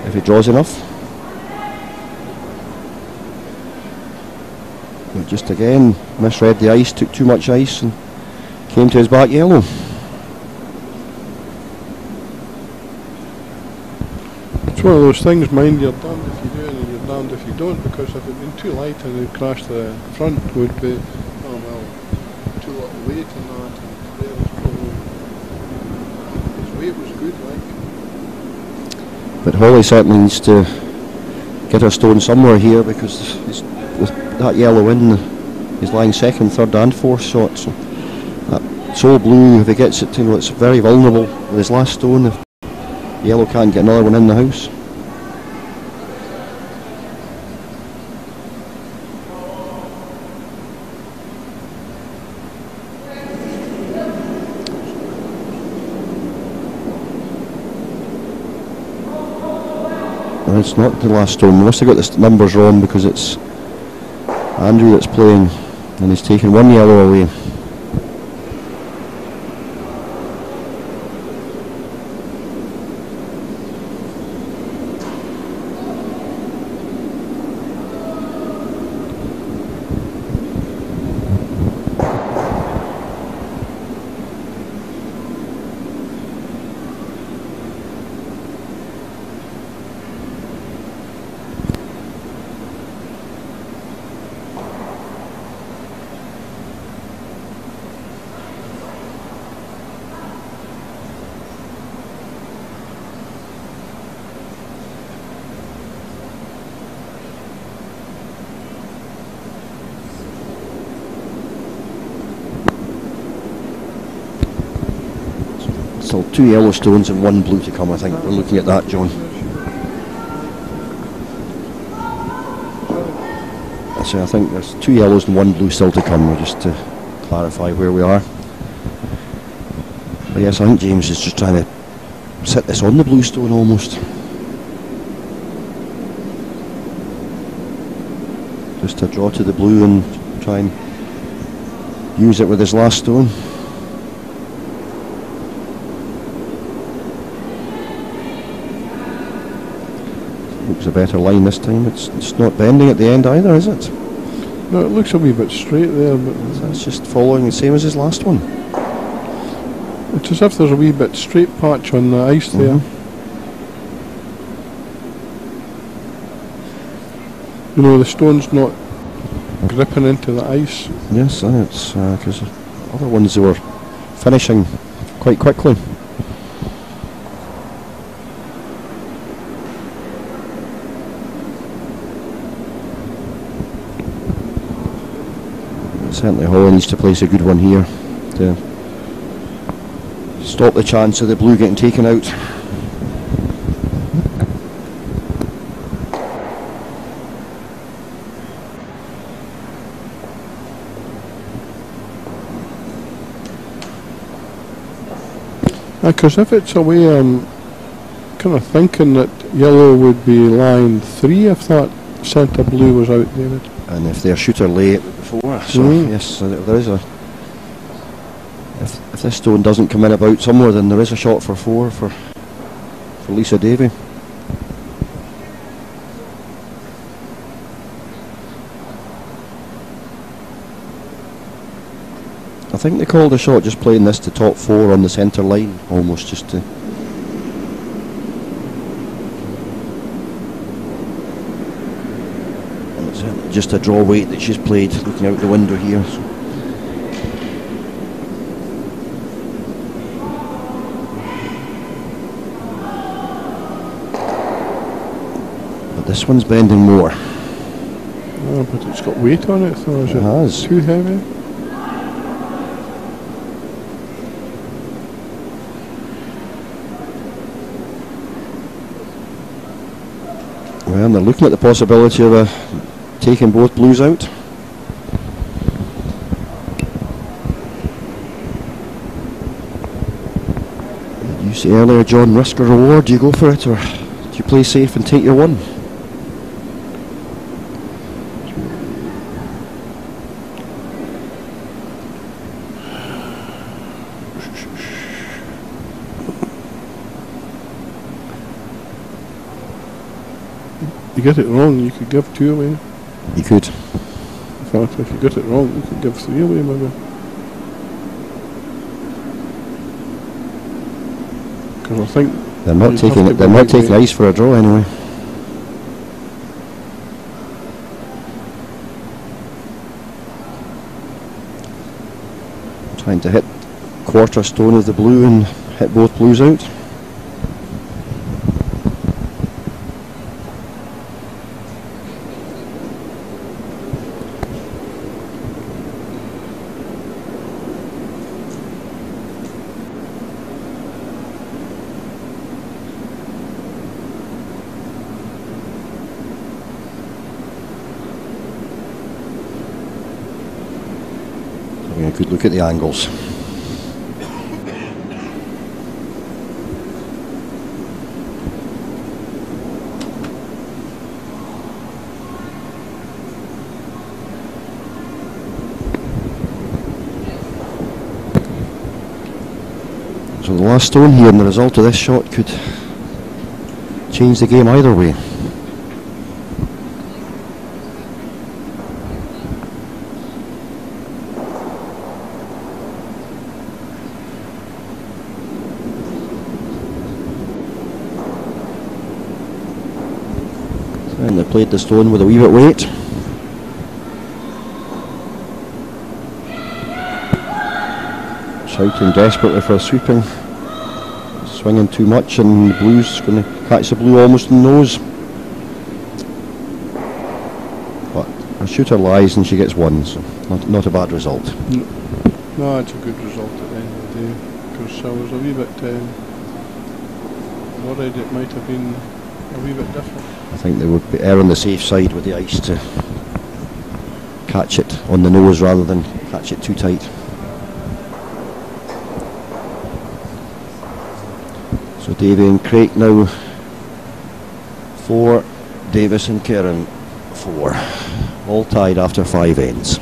if he draws enough. But just again misread the ice, took too much ice and came to his back yellow. It's one of those things, mind, you're damned if you do and you're damned if you don't, because if it had been too light and it crashed to the front, would be, oh well, too little weight and that, and there was probably, his weight was good, like. But Holly certainly needs to get her stone somewhere here, because with that yellow in, he's lying second, third and fourth shot. So that Soul Blue, if he gets it, it's very vulnerable with his last stone. If yellow can't get another one in the house. It's not the last stone. We must have got the numbers wrong, because it's Andrew that's playing and he's taken one yellow away. Still two yellow stones and one blue to come, I think. We're looking at that, John. So I think there's two yellows and one blue still to come, just to clarify where we are. But yes, I think James is just trying to set this on the blue stone almost. Just to draw to the blue and try and use it with his last stone. Looks a better line this time. It's not bending at the end either, is it? No, it looks a wee bit straight there, but that's just following the same as his last one. It's as if there's a wee bit straight patch on the ice there. You know, the stone's not gripping into the ice. Yes, and it's because other ones they were finishing quite quickly. Certainly Holly needs to place a good one here to stop the chance of the blue getting taken out. Because if it's away, I'm kind of thinking that yellow would be line 3 if that centre blue was out, David. And if their shooter lay it before, so yes, there is a. If this stone doesn't come in about somewhere, then there is a shot for 4 for Lisa Davey. I think they called a shot just playing this to top 4 on the centre line, almost just to. Just a draw weight that she's played, looking out the window here. But this one's bending more. Oh, but it's got weight on it, so is it has. Too heavy? Well, and they're looking at the possibility of taking both blues out. You say earlier, John, risk or reward, do you go for it or do you play safe and take your one? You get it wrong, you could give 2 away. You could. In fact, if you get it wrong, you could give 3 away, maybe. Because I think They're not taking ice for a draw anyway. Trying to hit quarter stone of the blue and hit both blues out. A good look at the angles. So the last stone here, and the result of this shot could change the game either way. And they played the stone with a wee bit weight. Shouting desperately for a sweeping. Swinging too much, and the blue's going to catch the blue almost in the nose. But her shooter lies and she gets one, so not a bad result. No, it's a good result at the end of the day, because I was a wee bit worried it might have been a wee bit different. I think they would err on the safe side with the ice to catch it on the nose rather than catch it too tight. So Davy and Craig now 4, Davis and Kieran 4, all tied after 5 ends.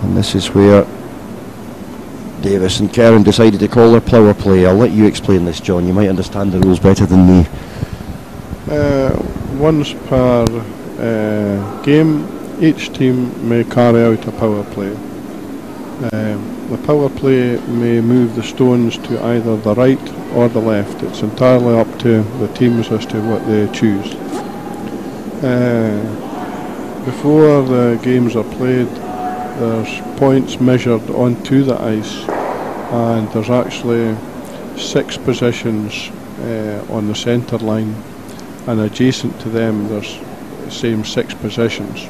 And this is where Davis and Karen decided to call their power play. I'll let you explain this, John. You might understand the rules better than me. Once per game, each team may carry out a power play. The power play may move the stones to either the right or the left. It's entirely up to the teams as to what they choose. Before the games are played, there's points measured onto the ice, and there's actually 6 positions on the centre line, and adjacent to them there's the same 6 positions.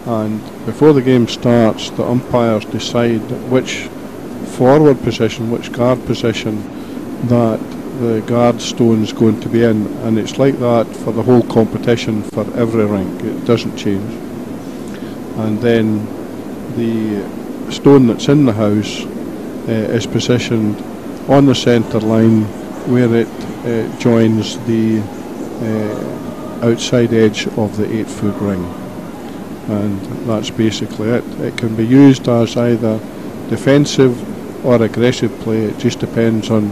And before the game starts, the umpires decide which forward position, which guard position that the guard stone is going to be in, and it's like that for the whole competition for every rink. It doesn't change. And then the stone that's in the house is positioned on the centre line where it joins the outside edge of the 8-foot ring, and that's basically it. It can be used as either defensive or aggressive play. It just depends on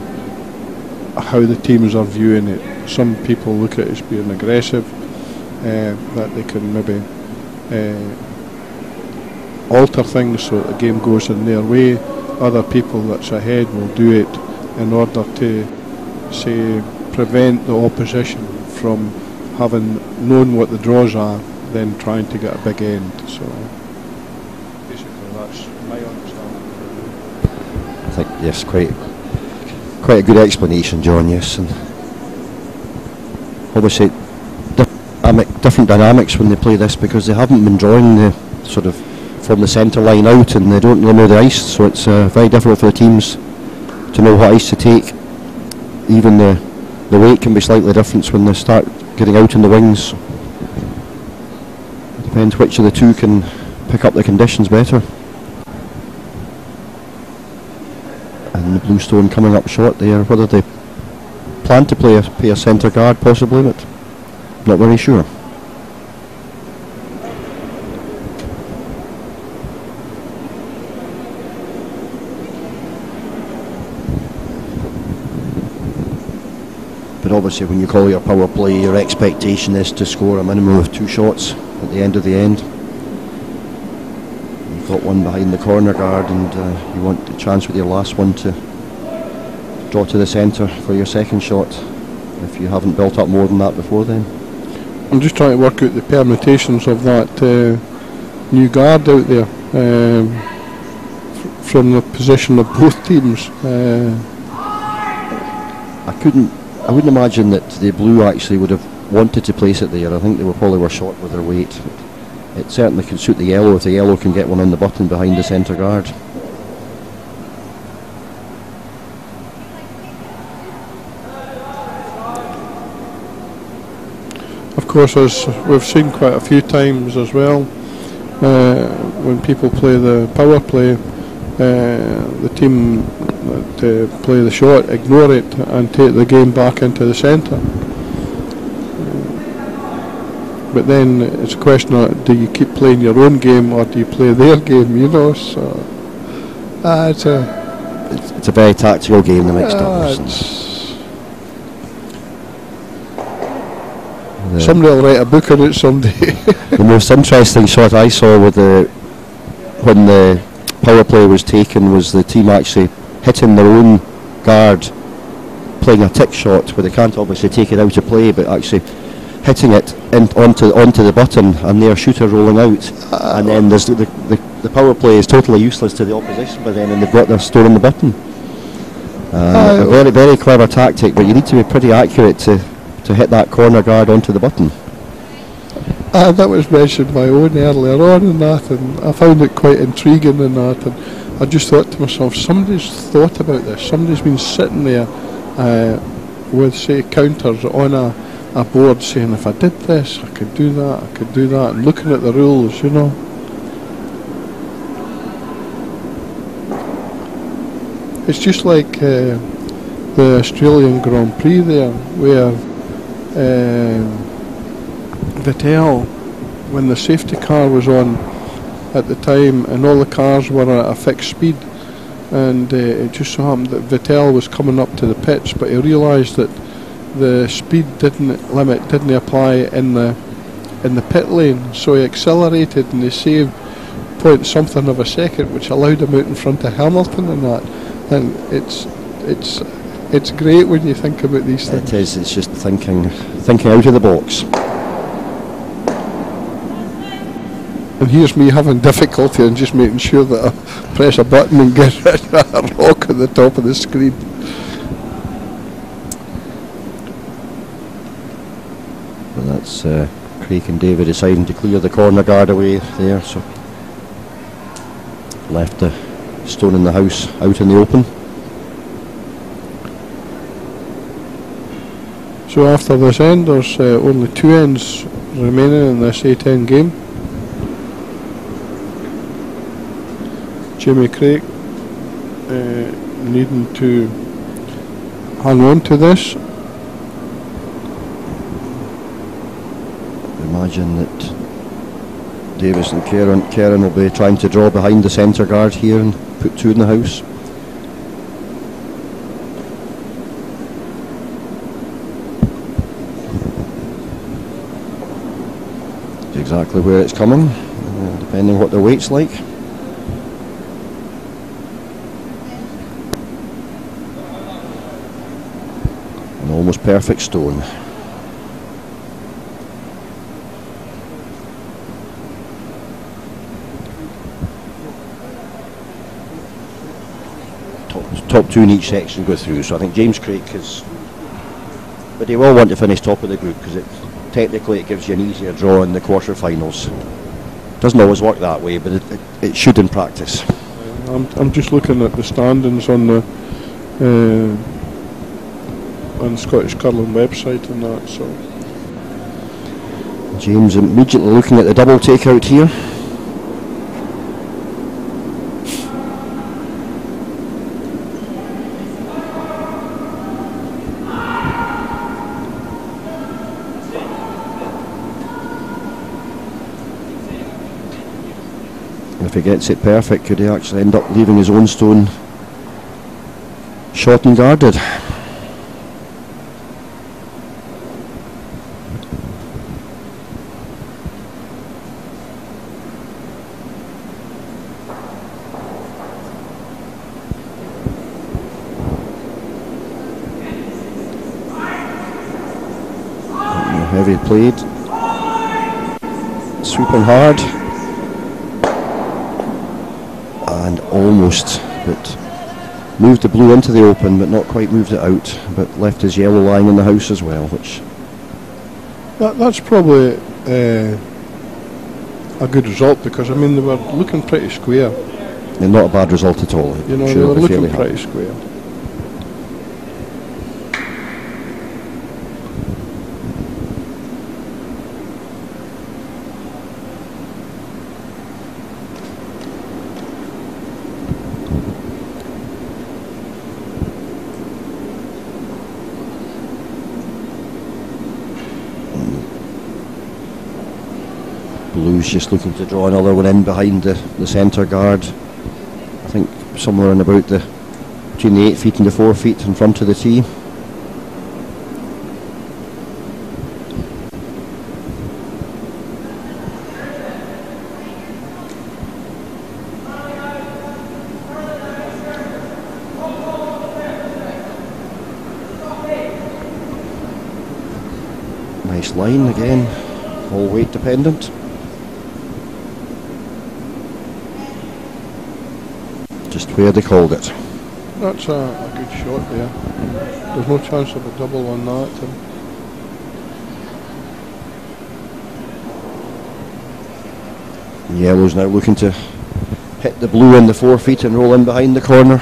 how the teams are viewing it. Some people look at it as being aggressive, that they can maybe alter things so that the game goes in their way. Other people that's ahead will do it in order to, say, prevent the opposition from having known what the draws are, then trying to get a big end. So basically that's my understanding. I think, yes, quite a good explanation, John, yes. And obviously different dynamics when they play this, because they haven't been drawing the sort of from the centre line out, and they don't really know the ice, so it's very difficult for the teams to know what ice to take. Even the weight can be slightly different when they start getting out in the wings. It depends which of the two can pick up the conditions better. And the blue stone coming up short there. Whether they plan to play a centre guard possibly, but not very sure. But obviously when you call your power play, your expectation is to score a minimum of 2 shots at the end of the end. got one behind the corner guard, and you want the chance with your last one to draw to the centre for your second shot, if you haven't built up more than that before then. I'm just trying to work out the permutations of that new guard out there, from the position of both teams. I wouldn't imagine that the blue actually would have wanted to place it there. I think they probably were short with their weight. It certainly can suit the yellow if the yellow can get one on the button behind the centre guard. Of course, as we've seen quite a few times as well, when people play the power play, the team that play the shot ignore it and take the game back into the centre. But then it's a question of, do you keep playing your own game or do you play their game, you know? So it's a very tactical game, the mixed doubles. Somebody will write a book on it someday. The most interesting shot I saw with when the power play was taken was the team actually hitting their own guard, playing a tick shot where they can't obviously take it out of play, but actually hitting it onto the button and their shooter rolling out, and then there's the power play is totally useless to the opposition by then, and they've got their stolen the button. A very, very clever tactic, but you need to be pretty accurate to hit that corner guard onto the button. That was mentioned by Owen earlier on in that, and I found it quite intriguing in that, and I just thought to myself, somebody's thought about this, somebody's been sitting there with, say, counters on a board saying, if I did this, I could do that, and looking at the rules, you know. It's just like the Australian Grand Prix there, where Vettel, when the safety car was on at the time and all the cars were at a fixed speed, and it just so happened that Vettel was coming up to the pits, but he realised that the speed limit didn't apply in the pit lane, so he accelerated and he saved point something of a second, which allowed him out in front of Hamilton and that. And it's great when you think about these things. It is. It's just thinking out of the box. And here's me having difficulty and just making sure that I press a button and get a rock at the top of the screen. Well, that's Craig and David deciding to clear the corner guard away there, so left the stone in the house out in the open. So after this end, there's only 2 ends remaining in this 8-end game. Jimmy Craig needing to hang on to this. Imagine that Davis and Kieran will be trying to draw behind the centre guard here and put 2 in the house. Exactly where it's coming, depending what their weight's like. An almost perfect stone. Top 2 in each section go through, so I think James Craig is, but he will want to finish top of the group because technically it gives you an easier draw in the quarter-finals. Doesn't always work that way, but it should in practice. I'm just looking at the standings on the Scottish Curling website and that. So James immediately looking at the double takeout here. If he gets it perfect, could he actually end up leaving his own stone short and guarded? heavy played. Sweeping hard. And almost, but moved the blue into the open, but not quite moved it out, but left his yellow lying in the house as well, which... That's probably a good result, because I mean they were looking pretty square. And not a bad result at all. You know, they were looking pretty square. Blues just looking to draw another one in behind the centre guard. I think somewhere in about between the 8 feet and the 4 feet in front of the tee. Nice line again, all weight dependent. Just where they called it. That's a good shot there. There's no chance of a double on that. Yellow's now looking to hit the blue in the 4 feet and roll in behind the corner.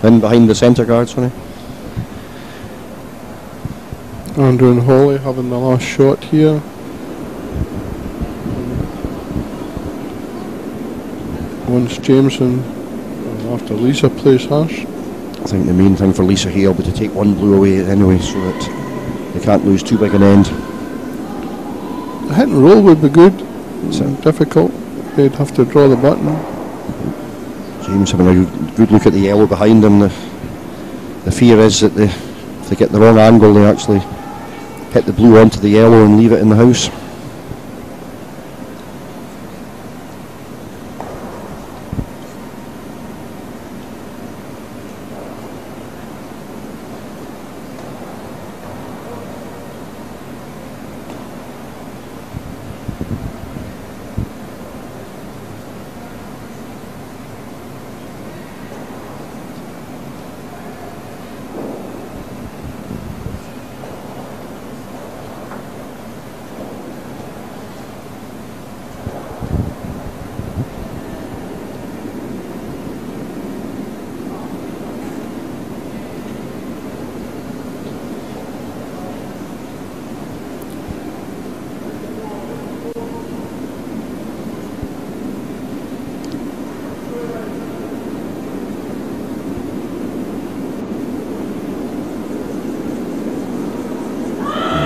In behind the centre guard, sorry. Andrew and Holly having the last shot here. Once Jameson, after Lisa plays hers. I think the main thing for Lisa here will be to take one blue away anyway, so that they can't lose too big an end. The hit and roll would be good. It's difficult. They'd have to draw the button. James having a good look at the yellow behind him. The fear is that if they get the wrong angle, they actually hit the blue onto the yellow and leave it in the house.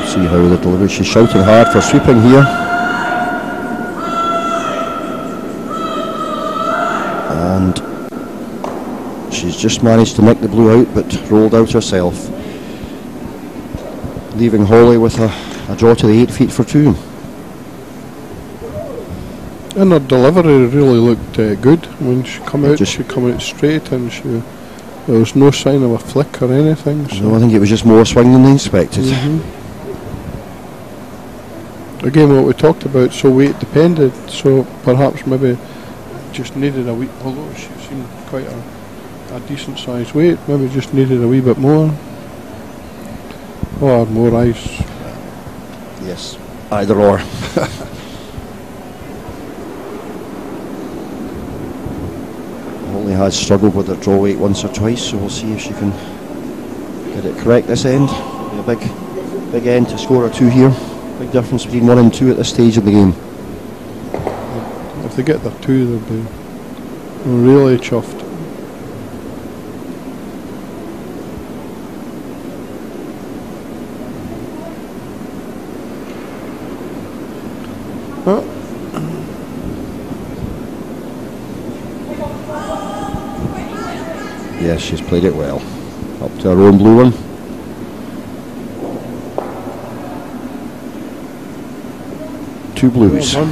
See how the delivery, she's shouting hard for sweeping here. And she's just managed to nick the blue out, but rolled out herself, leaving Holly with a draw to the 8 feet for 2. And her delivery really looked good. When she come out straight, and there was no sign of a flick or anything. So. No, I think it was just more swing than they expected. Again, what we talked about, so weight dependent, so perhaps maybe just needed a wee, although she seemed quite a decent sized weight, maybe just needed a wee bit more, or more ice. Yes, either or. Holly has struggled with her draw weight once or twice, so we'll see if she can get it correct this end. It'll be a big end to score a 2 here. Big difference between 1 and 2 at this stage of the game. If they get their 2, they'll be really chuffed. Yes, she's played it well. Up to her own blue one. Two blues. Well,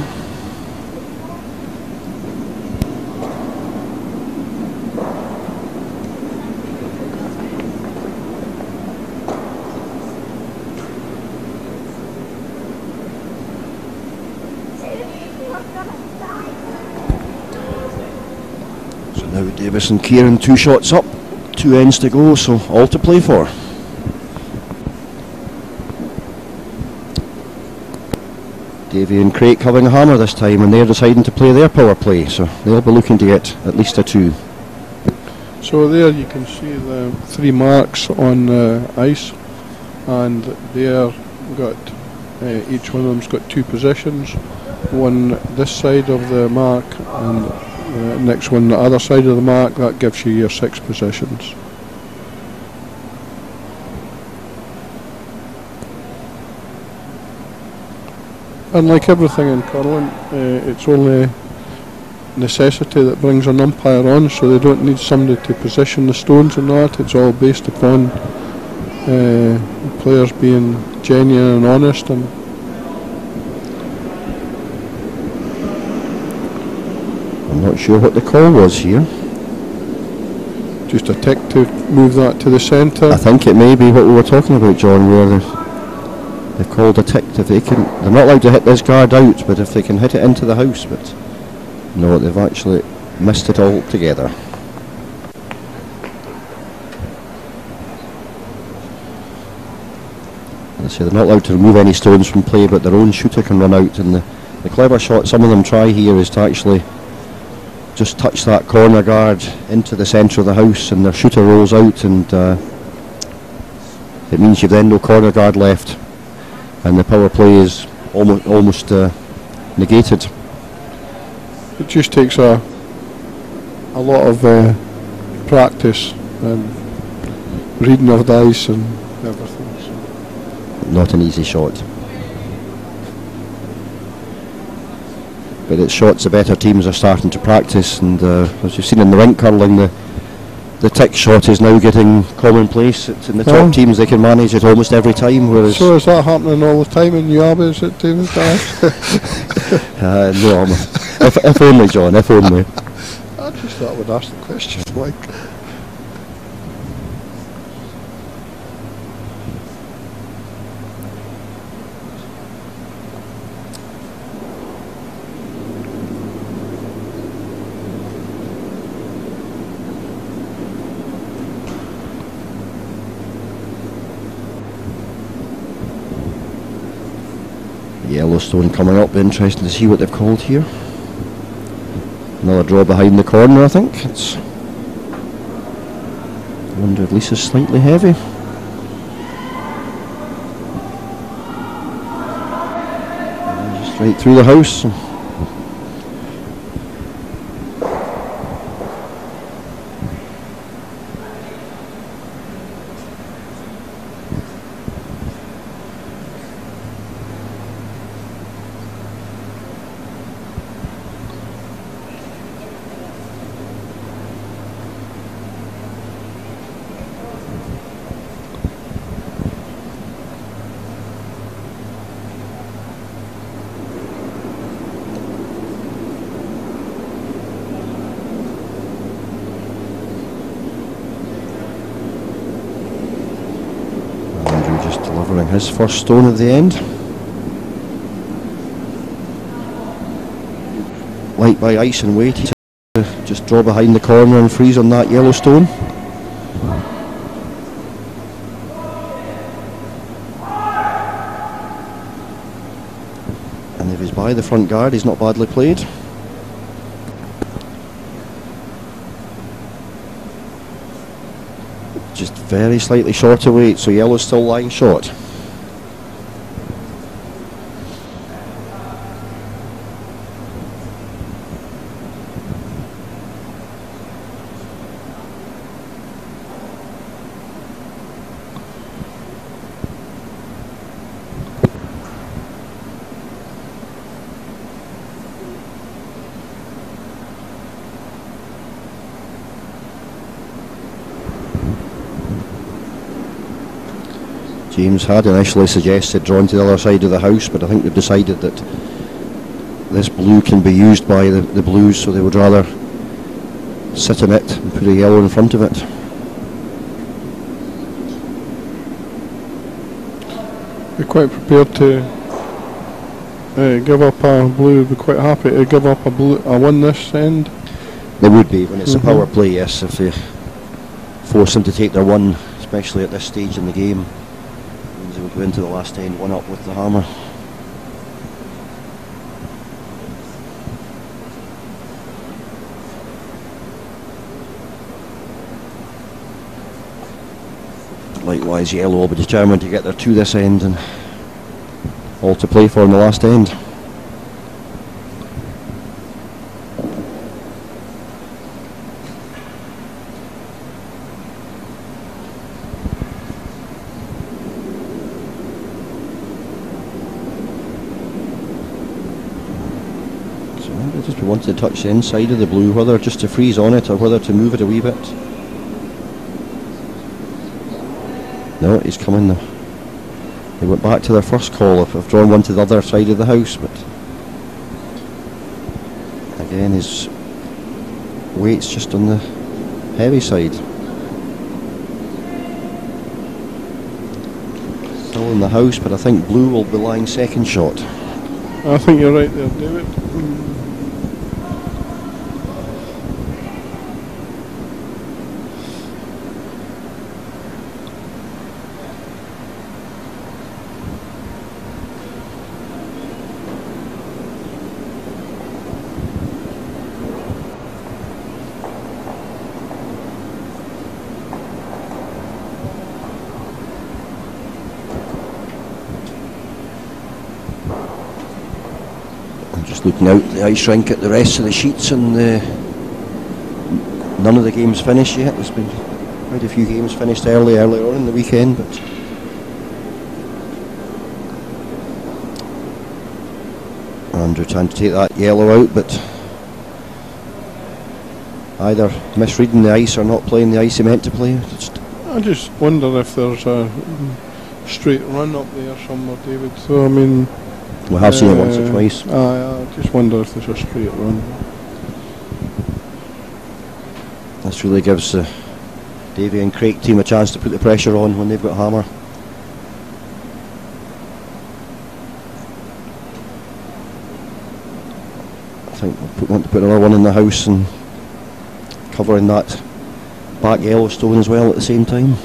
Now Davis and Kieran 2 shots up, 2 ends to go, so all to play for. Davy and Craig having a hammer this time, and they're deciding to play their power play, so they'll be looking to get at least a 2. So there you can see the 3 marks on the ice, and they're got each one of them's got 2 positions, one this side of the mark and the next one the other side of the mark. That gives you your 6 positions. And like everything in curling, it's only necessity that brings an umpire on, so they don't need somebody to position the stones and that. It's all based upon players being genuine and honest. And I'm not sure what the call was here. Just a tick to move that to the centre. I think it may be what we were talking about, John, where they've called a tick. If they can, they're not allowed to hit this guard out, but if they can hit it into the house, but no, they've actually missed it altogether. As I say, they're not allowed to remove any stones from play, but their own shooter can run out, and the clever shot some of them try here is to actually just touch that corner guard into the centre of the house, and their shooter rolls out, and it means you've then no corner guard left, and the power play is almost negated. It just takes a lot of practice and reading of the ice and everything. So. Not an easy shot. But it's shots the better teams are starting to practice, and as you've seen in the rink curling, the tick shot is now getting commonplace. It's in the top teams, they can manage it almost every time. Whereas so is that happening all the time in Yaba, is it, David? No, if only, John, if only. I just thought I would ask the question, like. Yellowstone coming up, interesting to see what they've called here. Another draw behind the corner, I think. I wonder if Lisa's slightly heavy. Just right through the house. His first stone at the end. Light by ice and weight, he just draw behind the corner and freeze on that yellow stone. And if he's by the front guard, he's not badly played. Just very slightly short of weight, so yellow's still lying short. James had initially suggested drawing to the other side of the house, but I think they've decided that this blue can be used by the Blues, so they would rather sit in it and put a yellow in front of it. Be quite prepared to give up a blue, be quite happy to give up a blue, a one this end. They would be when it's a power play, yes. If they force them to take their one, especially at this stage in the game, means they will go into the last end one up with the hammer. Likewise, Yellow will be determined to get their two this end and all to play for in the last end. So I just wanted to touch the inside of the blue, whether just to freeze on it or whether to move it a wee bit. No, he's coming now. They went back to their first call. I've drawn one to the other side of the house, but again his weight's just on the heavy side. Still in the house, but I think blue will be lying second shot. I think you're right there, David. Just looking out the ice rink at the rest of the sheets, and none of the games finished yet. There's been quite a few games finished earlier on in the weekend, but Andrew trying to take that yellow out, but either misreading the ice or not playing the ice he meant to play. I just wonder if there's a straight run up there somewhere, David. So I mean, we have seen it once or twice. I just wonder if there's a straight run. This really gives the Davy and Craig team a chance to put the pressure on when they've got hammer. I think we'll want to put another one in the house and covering that back yellow stone as well at the same time.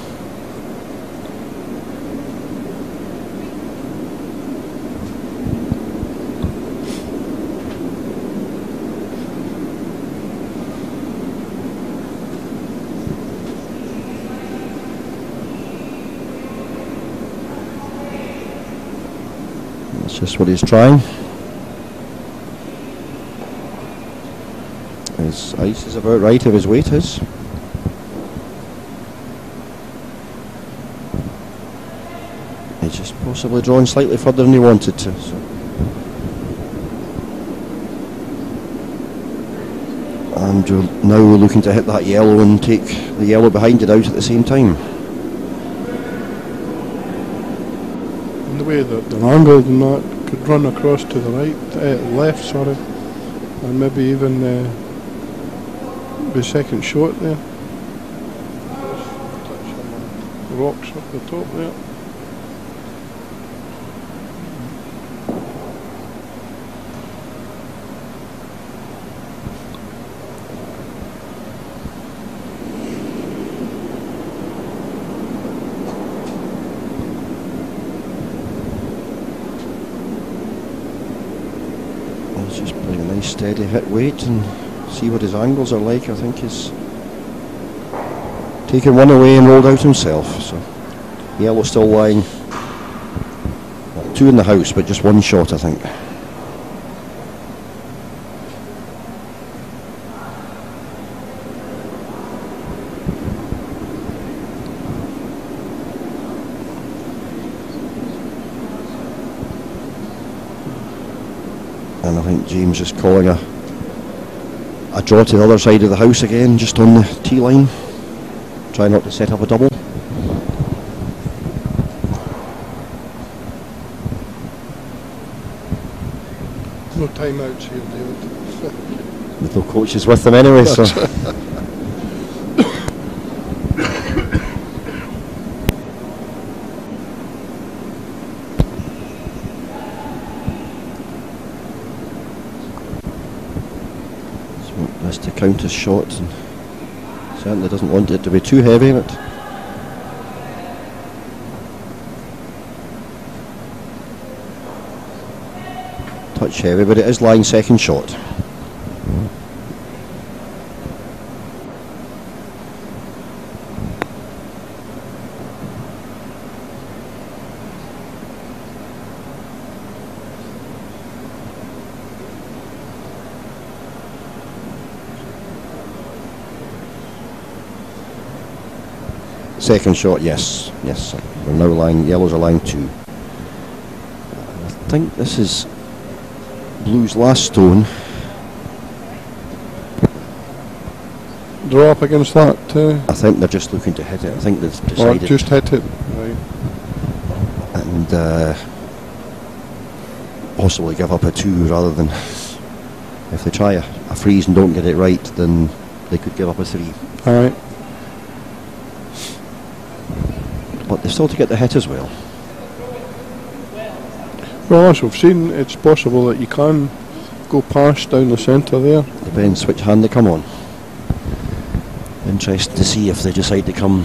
That's just what he's trying. His ice is about right if his weight is. He's just possibly drawn slightly further than he wanted to. So. And now we're looking to hit that yellow and take the yellow behind it out at the same time. And the way that the angle and that could run across to the right, left, sorry, and maybe even the second shot there. Touch some rocks up the top there. Just bring a nice steady hit weight and see what his angles are like. I think he's taken one away and rolled out himself. So yellow still lying, well, two in the house, but just one shot, I think. And I think James is calling a draw to the other side of the house again, just on the tee line. Try not to set up a double. No timeouts here, David. With no coaches with them anyway, so. has to count his shots and certainly doesn't want it to be too heavy in it. Touch heavy, but it is line second shot. Second shot, yes, yes. We're now line, yellows are line 2. I think this is blue's last stone. Draw up against that. I think they're just looking to hit it. I think they've decided. Or just hit it, right. And possibly give up a 2 rather than, if they try a freeze and don't get it right, then they could give up a 3. Alright. But they've still to get the hit as well. Well, as we've seen, it's possible that you can go past down the centre there. Depends which hand they come on. Interesting to see if they decide to come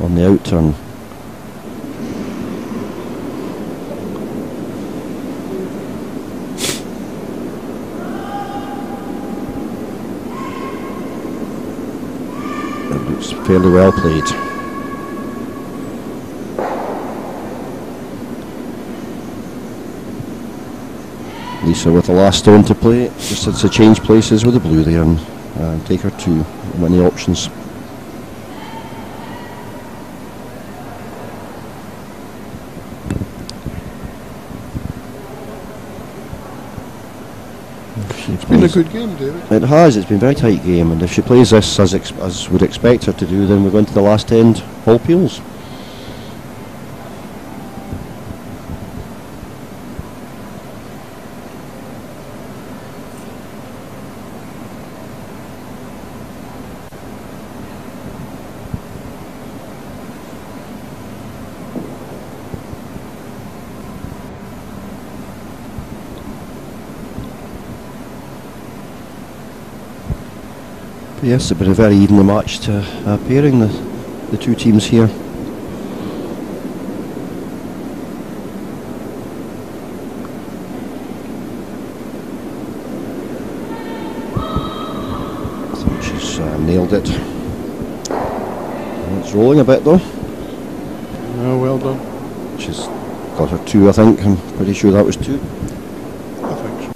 on the out turn. It looks fairly well played. Lisa with the last stone to play, just had to change places with the blue there and take her to many options. It's been a good game, David. It has, it's been a very tight game, and if she plays this as we'd expect her to do, then we're going to the last end, all peels. Yes, it's been a very evenly matched pairing, the two teams here. I think she's nailed it. It's rolling a bit though. Yeah, well done. She's got her 2, I think. I'm pretty sure that was 2. I think so.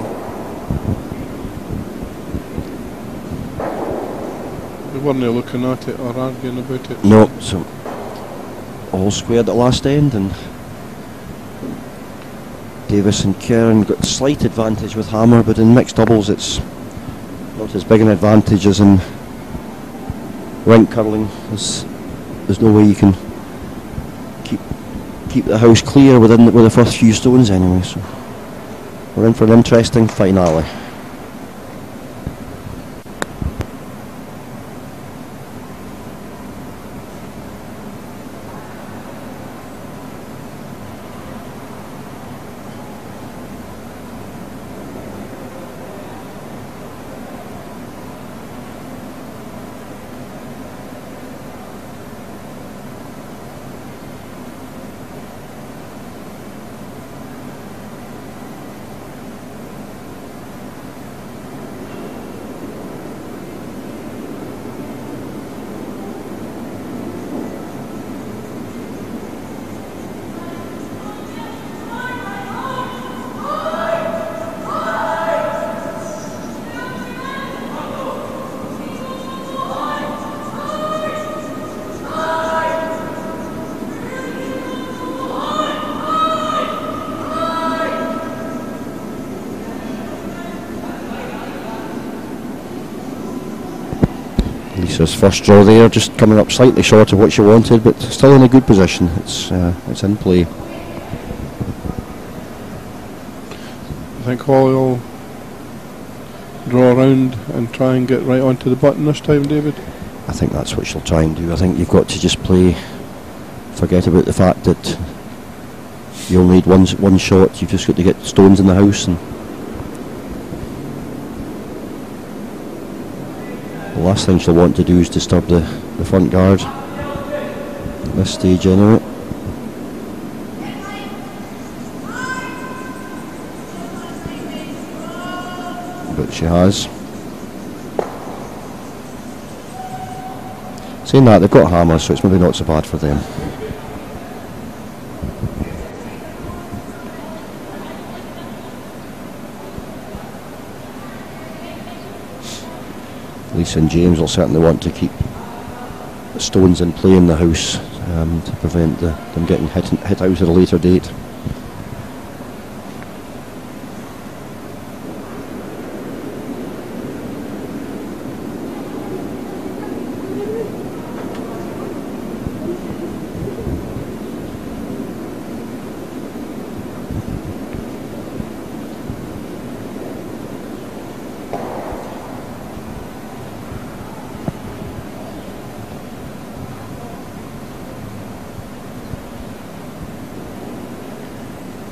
They weren't looking at it or arguing about it. No, so all squared at the last end, and Davis and Karen got slight advantage with hammer, but in mixed doubles it's not as big an advantage as in rink curling. There's no way you can keep the house clear with the first few stones anyway, so we're in for an interesting finale. Lisa's first draw there, just coming up slightly short of what she wanted, but still in a good position. It's in play. I think Holly will draw around and try and get right onto the button this time, David. I think that's what she'll try and do. I think you've got to just play, forget about the fact that you'll need one shot. You've just got to get stones in the house, and last thing she'll want to do is disturb the front guard at this stage anyway. But she has. Saying that, they've got hammers, so it's maybe not so bad for them. Lisa and James will certainly want to keep the stones in play in the house to prevent them getting hit out at a later date.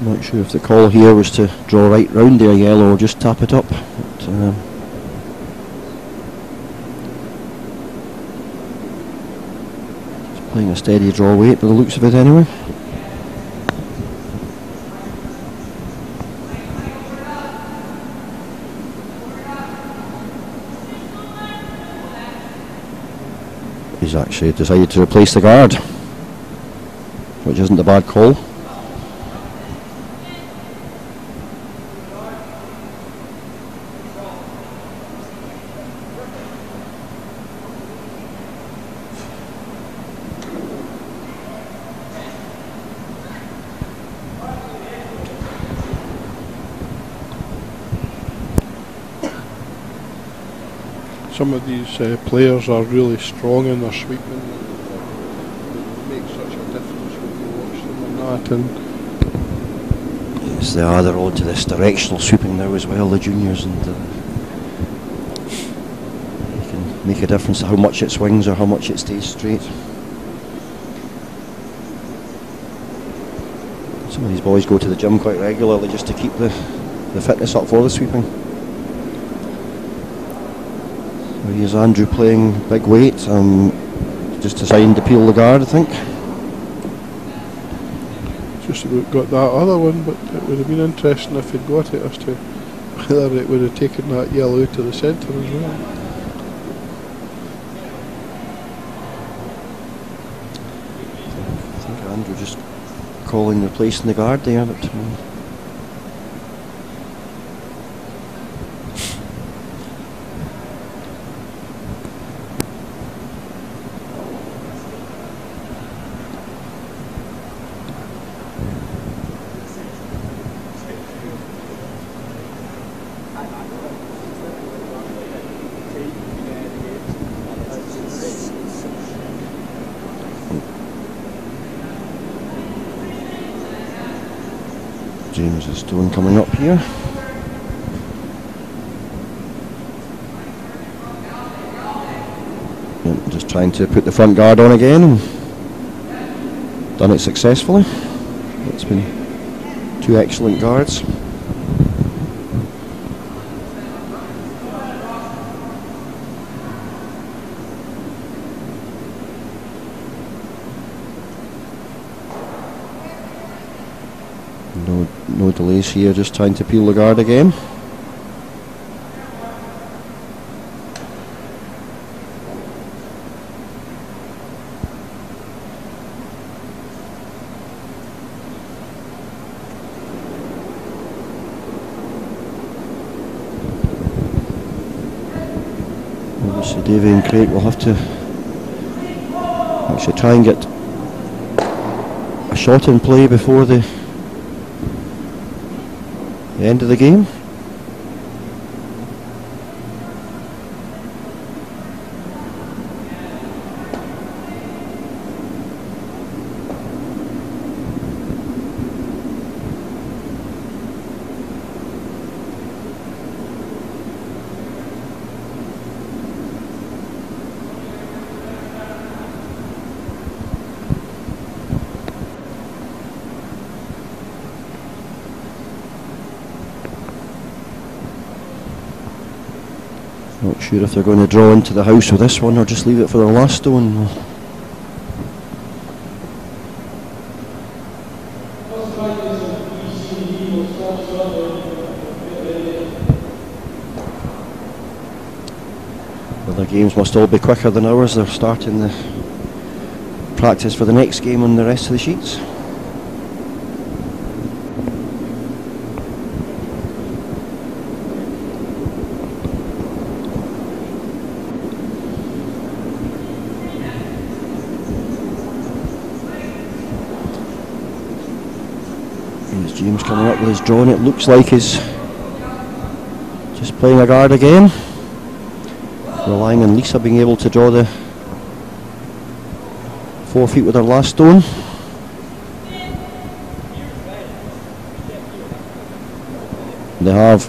Not sure if the call here was to draw right round there, yellow, or just tap it up. But, just playing a steady draw weight by the looks of it anyway. He's actually decided to replace the guard, which isn't a bad call. Some of these players are really strong in their sweeping. It makes such a difference when you watch them and that. And yes, they are. They're on to this directional sweeping now as well, the juniors, and it can make a difference to how much it swings or how much it stays straight. Some of these boys go to the gym quite regularly just to keep the fitness up for the sweeping. Here's Andrew playing big weight, just deciding to peel the guard, I think. Just about got that other one, but it would have been interesting if he'd got it as to whether it would have taken that yellow to the centre as well. I think Andrew just calling replacing the guard there, but James is stone coming up here. Yep, just trying to put the front guard on again, and done it successfully. It's been two excellent guards. No delays here, just trying to peel the guard again. Obviously Davy and Craig will have to actually try and get a shot in play before the end of the game. Not sure if they're going to draw into the house with this one or just leave it for their last stone. Well, their games must all be quicker than ours. They're starting the practice for the next game on the rest of the sheets. James coming up with his draw, and it looks like he's just playing a guard again, relying on Lisa being able to draw the 4 feet with her last stone. They have.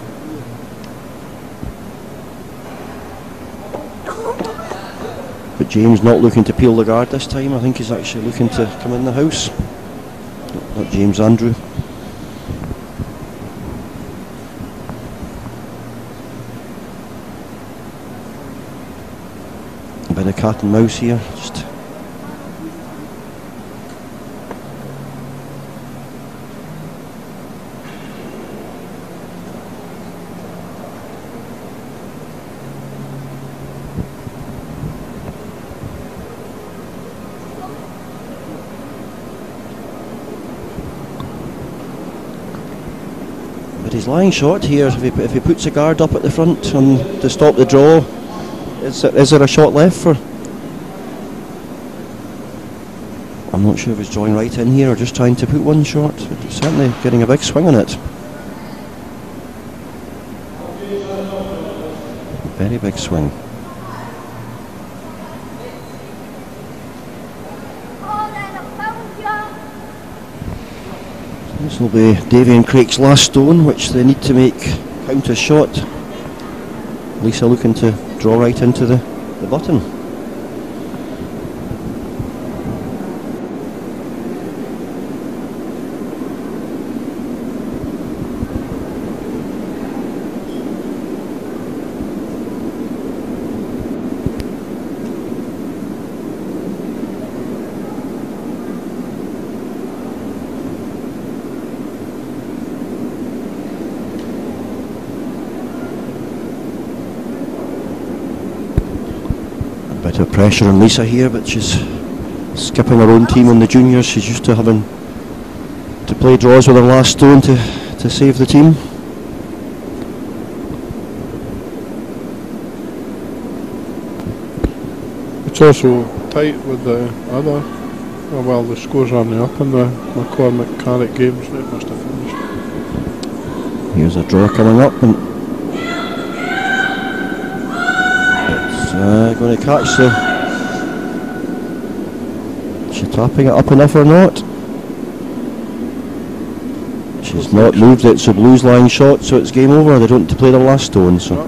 But James not looking to peel the guard this time. I think he's actually looking to come in the house. Not James, Andrew. A bit of cat and mouse here, just but he's lying short here. If he puts a guard up at the front and to stop the draw, is there a shot left for? I'm not sure if he's drawing right in here or just trying to put one short, but he's certainly getting a big swing on it. Very big swing. This will be Davy and Craig's last stone, which they need to make count as shot. Lisa looking to draw right into the button. Bit of pressure on Lisa here, but she's skipping her own team on the juniors. She's used to having to play draws with her last stone to save the team. It's also tight with the other, well, the scores aren't up in the McCormick Carrick games. It must have finished. Here's a draw coming up, and going to catch the. Is she tapping it up enough or not? She's not moved it, so Blue's lying shot, so it's game over. They don't to play the last stone, so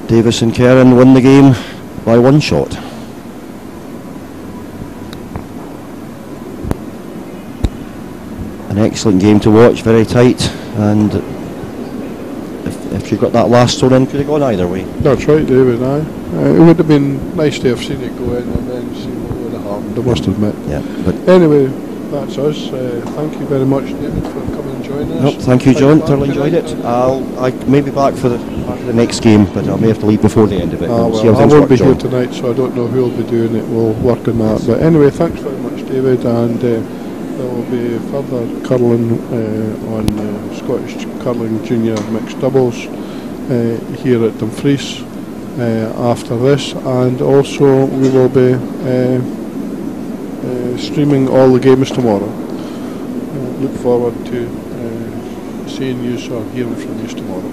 Davis and Kerrin win the game by one shot. An excellent game to watch, very tight, and if you got that last stone in, could have gone either way. That's right, David. It would have been nice to have seen it go in and then see what would have happened, I must admit. Yeah, but anyway, that's us. Thank you very much, David, for coming and joining us. Nope, thank you, John. Thoroughly enjoyed it. I may be back for the next game, but I may have to leave before the end of it. Well, I won't be here tonight, so I don't know who will be doing it. We'll work on that. But anyway, thanks very much, David, and there will be further curling on Scottish Curling Junior Mixed Doubles here at Dumfries after this, and also we will be streaming all the games tomorrow. Look forward to seeing you or hearing from you tomorrow.